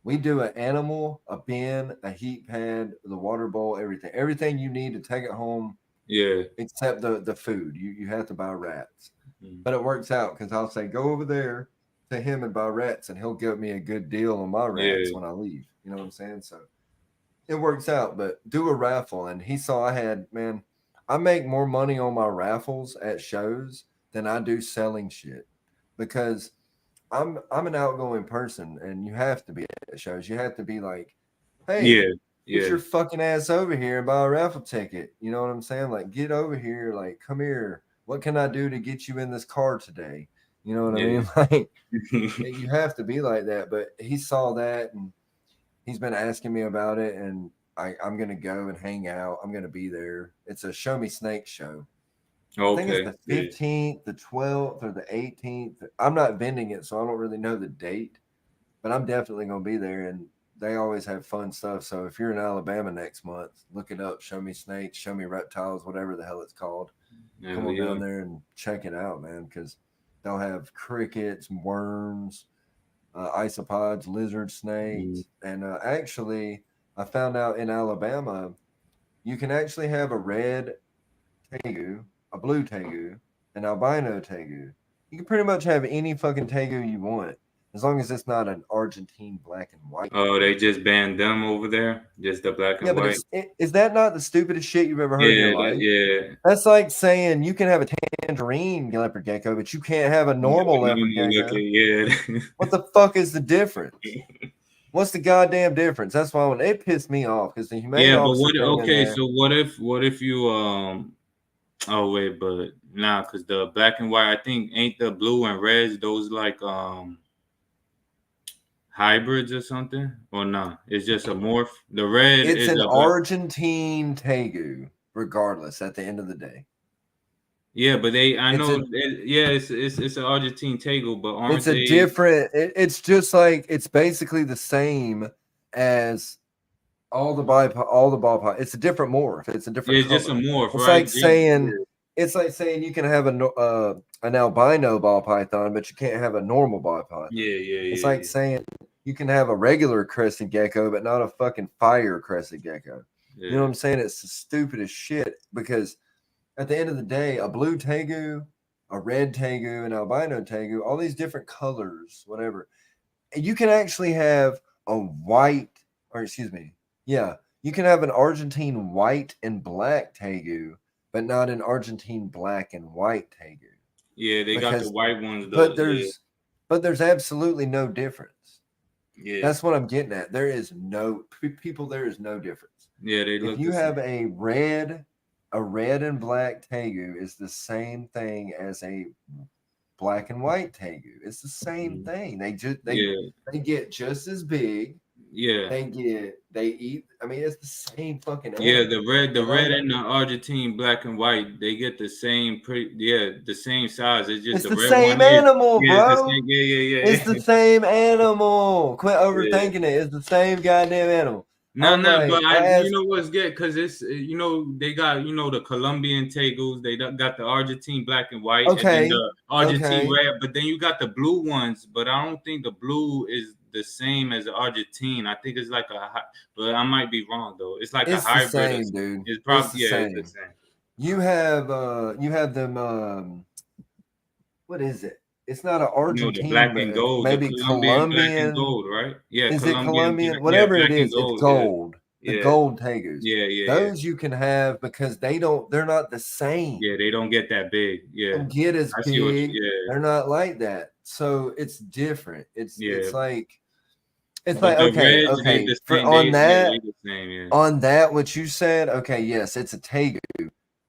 We do an animal, a bin, a heat pad, the water bowl, everything you need to take it home Yeah. except the food. You have to buy rats, Mm-hmm. but it works out because I'll say go over there to him and buy rats, and he'll give me a good deal on my rats Yeah. when I leave. You know what I'm saying? So it works out. But do a raffle, and he saw I had man. I make more money on my raffles at shows than I do selling shit because I'm an outgoing person, and you have to be at shows. You have to be like, hey, Yeah. get Yeah. your fucking ass over here and buy a raffle ticket. You know what I'm saying? Like, get over here. Like, come here. What can I do to get you in this car today? You know what I Yeah. mean? Like, you have to be like that. But he saw that, and he's been asking me about it, and I'm gonna go and hang out. I'm gonna be there. It's a Show Me Snakes show. I think it's Okay. the Yeah. 15th, the 12th, or the 18th. I'm not vending it, so I don't really know the date, but I'm definitely going to be there. And they always have fun stuff. So if you're in Alabama next month, look it up. Show Me Snakes, Show Me Reptiles, whatever the hell it's called. Yeah. Come on Yeah. down there and check it out, man, because they'll have crickets, worms, isopods, lizard Mm-hmm. snakes. And actually, I found out in Alabama, you can actually have a red tegu, a blue tegu, an albino tegu. You can pretty much have any fucking tegu you want, as long as it's not an Argentine black and white Oh, they tegu. just banned them over there, just the black Yeah, and but white. is that not the stupidest shit you've ever heard in your Yeah. life? Yeah. That's like saying you can have a tangerine leopard gecko, but you can't have a normal leopard Normal gecko. looking. Yeah. What the fuck is the difference? What's the goddamn difference? That's why when it pissed me off because the humane Yeah, but officer what? came in Okay, there. so what if you Oh wait, but nah, cause the black and white, I think ain't the blue and reds those like hybrids or something, or no? It's just a morph. The red It's is an a Argentine tegu, regardless. At the end of the day, yeah, but I it's know, a it's an Argentine Tegel, but aren't it's a they? different. It's just like it's basically the same as all the ball pie. It's a different morph. It's a Yeah, different it's just a color. morph, It's right? like saying you can have an albino ball python, but you can't have a normal ball python. It's like saying you can have a regular crested gecko, but not a fucking fire crested gecko. Yeah. You know what I'm saying? It's the stupidest shit because at the end of the day, a blue tegu, a red tegu, an albino tegu, all these different colors, whatever. And you can actually have a white, or excuse me, yeah, you can have an Argentine white and black tegu, but not an Argentine black and white tegu. Yeah, they got the white ones though. But there's absolutely no difference. Yeah. That's what I'm getting at. There is no people. There is no difference. Yeah, they look. If you have a red and black tegu is the same thing as a black and white tegu. It's the same thing. They get just as big. Yeah. They eat. I mean, it's the same fucking animal. Yeah, the red and the Argentine black and white, they get the same the same size. It's just the red same one animal, is, bro. It's the same, yeah. It's the same animal. Quit overthinking it. It's the same goddamn animal. No, but you know what's good because it's they got the Colombian tegus, they got the Argentine black and white, and then the Argentine red, but then you got the blue ones. But I don't think the blue is the same as the Argentine. I think it's like but I might be wrong though. It's like a hybrid. The same, dude. It's probably it's the same. You have them. What is it? It's not an Argentine, the black and gold, maybe Colombian black and gold, right? Yeah, is it Colombian? Whatever it is, it's gold. The gold tegus. Those you can have because they're not the same. Yeah, they don't get that big. Yeah. They don't get as big. They're not like that. So it's different. It's like okay. On that, what you said, okay, yes, it's a tegu,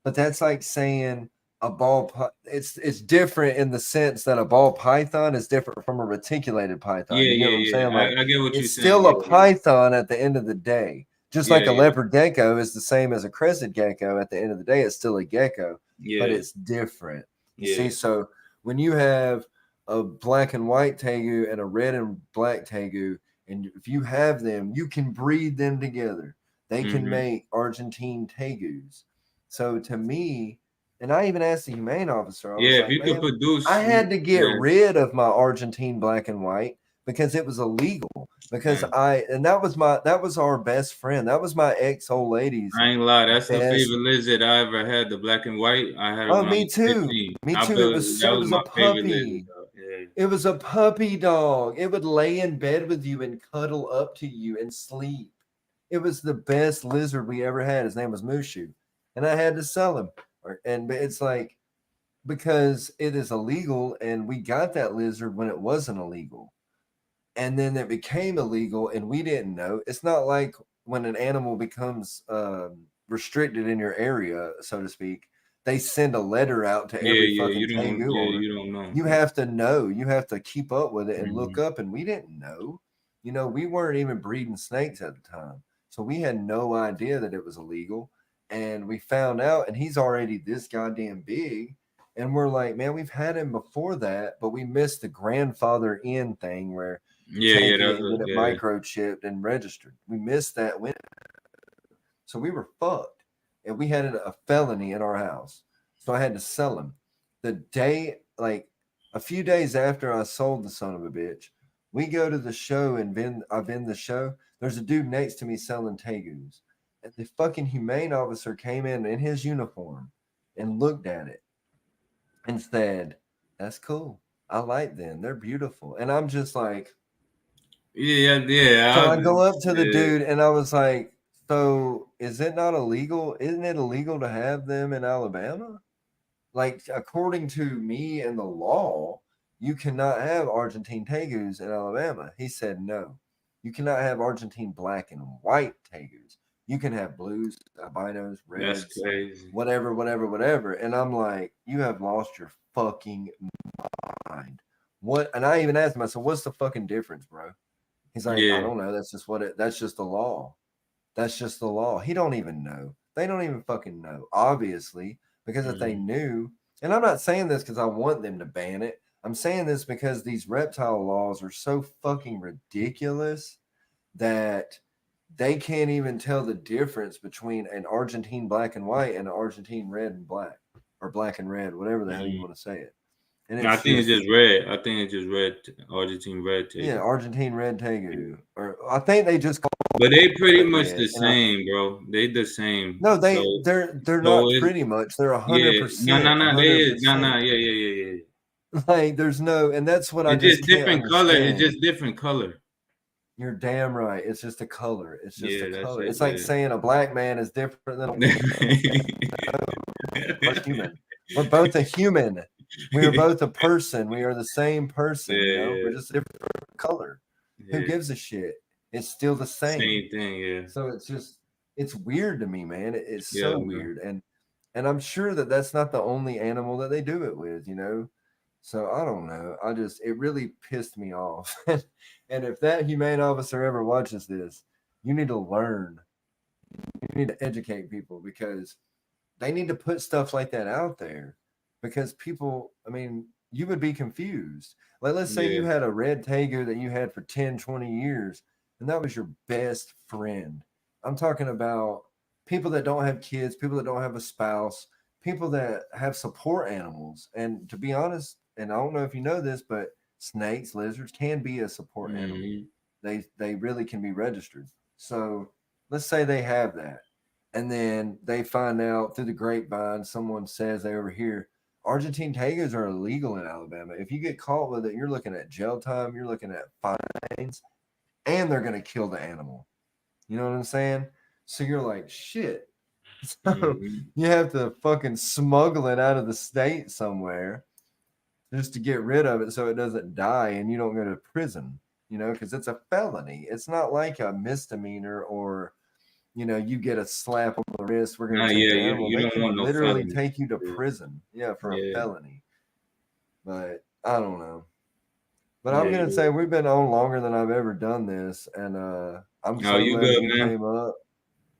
but that's like saying a ball. It's different in the sense that a ball python is different from a reticulated python. Yeah, you know what I'm saying? Like, I get what you're saying. It's still a python at the end of the day. Just like a leopard gecko is the same as a crested gecko. At the end of the day, it's still a gecko, but it's different. You see, so when you have a black and white tegu and a red and black tegu, and if you have them, you can breed them together. They can make Argentine tegus. So to me, and I even asked the humane officer, if you could produce, I had to get rid of my Argentine black and white because it was illegal. Because that was our best friend. That was my ex old lady's. I ain't lie. That's the favorite lizard I ever had. The black and white. I had. Oh, me too. 15. Me too. It was a puppy. It was a puppy dog. It would lay in bed with you and cuddle up to you and sleep. It was the best lizard we ever had. His name was Mushu, and I had to sell him. And it's like because it is illegal, and we got that lizard when it wasn't illegal. And then it became illegal and we didn't know. It's not like when an animal becomes restricted in your area, so to speak, they send a letter out to every fucking tegu owner. You don't know. You have to know. You have to keep up with it and look up. And we didn't know. We weren't even breeding snakes at the time. So we had no idea that it was illegal. And we found out, and he's already this goddamn big. And we're like, man, we've had him before that, but we missed the grandfather in thing where microchipped and registered. We missed that window. So we were fucked. And we had a felony in our house. So I had to sell him. The day, like a few days after I sold the son of a bitch, we go to the show and I vend the show. There's a dude next to me selling tegus. And the fucking humane officer came in his uniform and looked at it and said, "That's cool. I like them. They're beautiful." And I'm just like, yeah. So I go up to the dude and I was like, "So is it not illegal? Isn't it illegal to have them in Alabama? Like, according to me and the law, you cannot have Argentine tegus in Alabama." He said, "No, you cannot have Argentine black and white tegus. You can have blues, albinos, reds, whatever." And I'm like, "You have lost your fucking mind." What? And I even asked him, I said, "What's the fucking difference, bro?" He's like, I don't know. That's just the law. That's just the law. He don't even know. They don't even fucking know, obviously, because if they knew, and I'm not saying this because I want them to ban it. I'm saying this because these reptile laws are so fucking ridiculous that they can't even tell the difference between an Argentine black and white and an Argentine red and black, or black and red, whatever the hell you want to say it. And I think it's just red. I think it's just red, Argentine red tegu. Yeah, Argentine red tegu. Or I think they just call But they pretty much the same, bro. They the same. No, they're not pretty much. They're 100%. No. They is yeah. Like there's no, and that's what I just different can't color. understand. It's just different color. You're damn right. It's just a color. It's just a color. It's yeah. like saying a black man is different than a we're human. We're both a human. We are both a person. We are the same person. You know, we're just a different color. Who gives a shit? It's still the same. Same thing, yeah. So it's weird to me, man. It's so weird, and I'm sure that that's not the only animal that they do it with, you know. So I don't know. It really pissed me off. And if that humane officer ever watches this, you need to learn. You need to educate people because they need to put stuff like that out there because people, I mean, you would be confused. Like, let's say you had a red tegu that you had for 10, 20 years, and that was your best friend. I'm talking about people that don't have kids, people that don't have a spouse, people that have support animals. And to be honest, and I don't know if you know this, but snakes, lizards can be a support animal. They really can be registered. So let's say they have that. And then they find out through the grapevine, someone says they over here, Argentine tegus are illegal in Alabama. If you get caught with it, you're looking at jail time, you're looking at fines, and they're going to kill the animal. You know what I'm saying? So you're like, shit. So you have to fucking smuggle it out of the state somewhere just to get rid of it so it doesn't die and you don't go to prison, you know, because it's a felony. It's not like a misdemeanor or, you know, you get a slap on the wrist. We're going to take the animal. They can literally take you to prison, for a felony. But I don't know. But I'm going to say we've been on longer than I've ever done this. And I'm so glad you came up.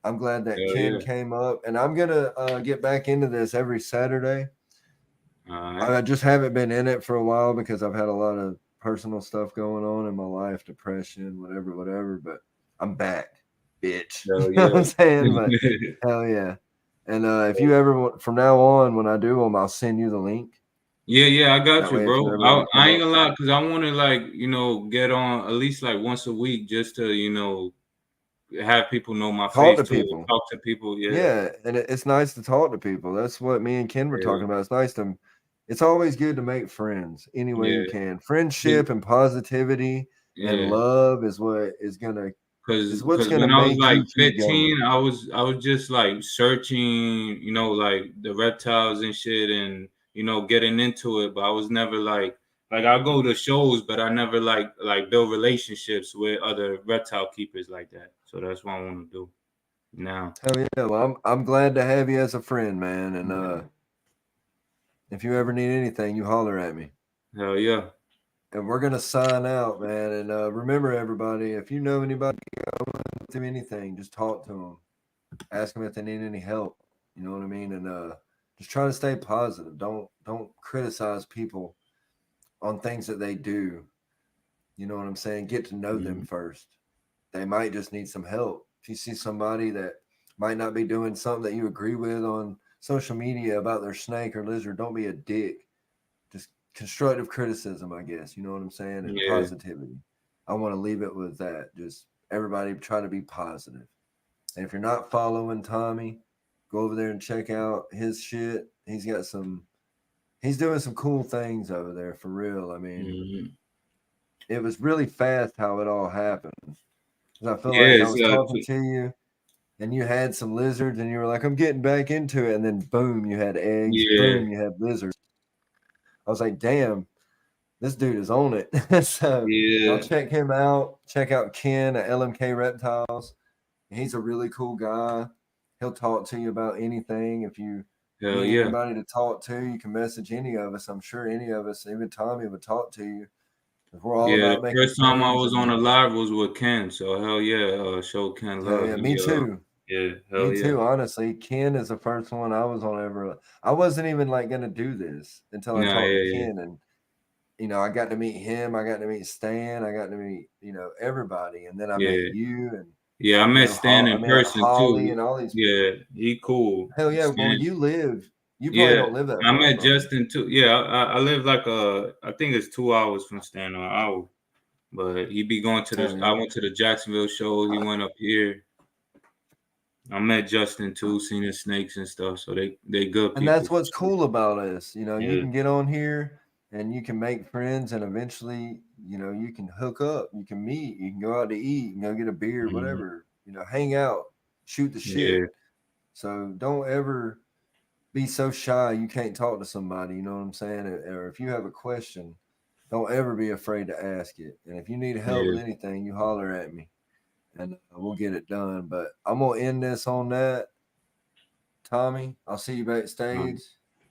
I'm glad that Ken came up. And I'm going to get back into this every Saturday. I just haven't been in it for a while because I've had a lot of personal stuff going on in my life, depression, whatever. But I'm back, bitch. You know what I'm saying? But hell yeah. And if you ever, from now on, when I do them, I'll send you the link. Yeah, I got you, bro. I ain't gonna lie, because I want to, like, you know, get on at least like once a week just to, you know, have people know my face. Talk to people. Yeah, and it's nice to talk to people. That's what me and Ken were talking about. It's nice to. It's always good to make friends any way you can. Friendship and positivity and love is what is gonna. Because when I was like 15, I was just like searching, you know, like the reptiles and shit, and you know, getting into it. But I was never like I go to shows, but I never like build relationships with other reptile keepers like that. So that's what I want to do now. Hell yeah! Well, I'm glad to have you as a friend, man. And if you ever need anything, you holler at me. Hell yeah. And we're going to sign out, man. And remember, everybody, if you know anybody going through anything, just talk to them. Ask them if they need any help. You know what I mean? And just try to stay positive. Don't criticize people on things that they do. You know what I'm saying? Get to know them first. They might just need some help. If you see somebody that might not be doing something that you agree with on social media about their snake or lizard, don't be a dick. Just constructive criticism, I guess. You know what I'm saying? And positivity. I want to leave it with that. Just everybody try to be positive. And if you're not following Tommy, go over there and check out his shit. He's doing some cool things over there for real. I mean, it was really fast how it all happened. I feel like I was talking to you and you had some lizards and you were like, I'm getting back into it. And then boom, you had eggs. Boom, you had lizards. I was like, damn, this dude is on it. So I'll check him out. Check out Ken at LMK Reptiles. He's a really cool guy. He'll talk to you about anything. If you need anybody to talk to, you can message any of us. I'm sure any of us, even Tommy, would talk to you. We're all Yeah, about the making first time I friends. was on a live was with Ken. So hell yeah, show Ken Hell love. yeah, me too. Yeah, hell Me yeah. too. Honestly, Ken is the first one I was on ever. I wasn't even like gonna do this until I Nah, talked to yeah. Ken, and I got to meet him. I got to meet Stan. I got to meet everybody, and then I met Yeah. you, and Yeah, I met Stan I in met person Holly too. and all these Yeah, people. he cool. Hell yeah! Well, Stan. you probably Yeah, don't live that I far met from him. Justin too. Yeah, I live like I think it's 2 hours from Stan or an hour. But he be going to Hell I yeah. went to the Jacksonville show. He went up here. I met Justin too, seen his snakes and stuff. So they good And people. that's what's cool about us. You Yeah. can get on here and you can make friends, and eventually, you can hook up, you can meet, you can go out to eat, you can go get a beer, Mhm. whatever, hang out, shoot the shit. Yeah. So don't ever be so shy you can't talk to somebody, you know what I'm saying? Or if you have a question, don't ever be afraid to ask it. And if you need help Yeah. with anything, you holler at me and we'll get it done. But I'm going to end this on that. Tommy, I'll see you backstage.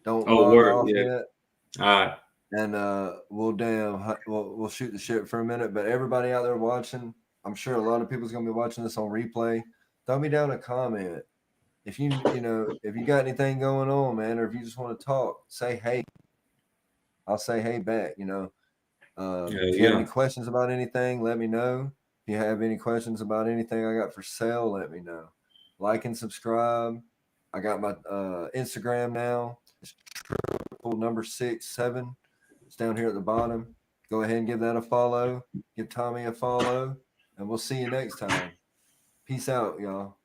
Don't Oh, log word. off Yeah. yet. All right. And we'll shoot the shit for a minute. But everybody out there watching, I'm sure a lot of people's gonna be watching this on replay. Throw me down a comment. If if you got anything going on, man, or if you just want to talk, say hey. I'll say hey back, if you have any Yeah. questions about anything, let me know. If you have any questions about anything I got for sale, let me know. Like and subscribe. I got my Instagram now. It's #67. It's down here at the bottom. Go ahead and give that a follow. Give Tommy a follow, and we'll see you next time. Peace out, y'all.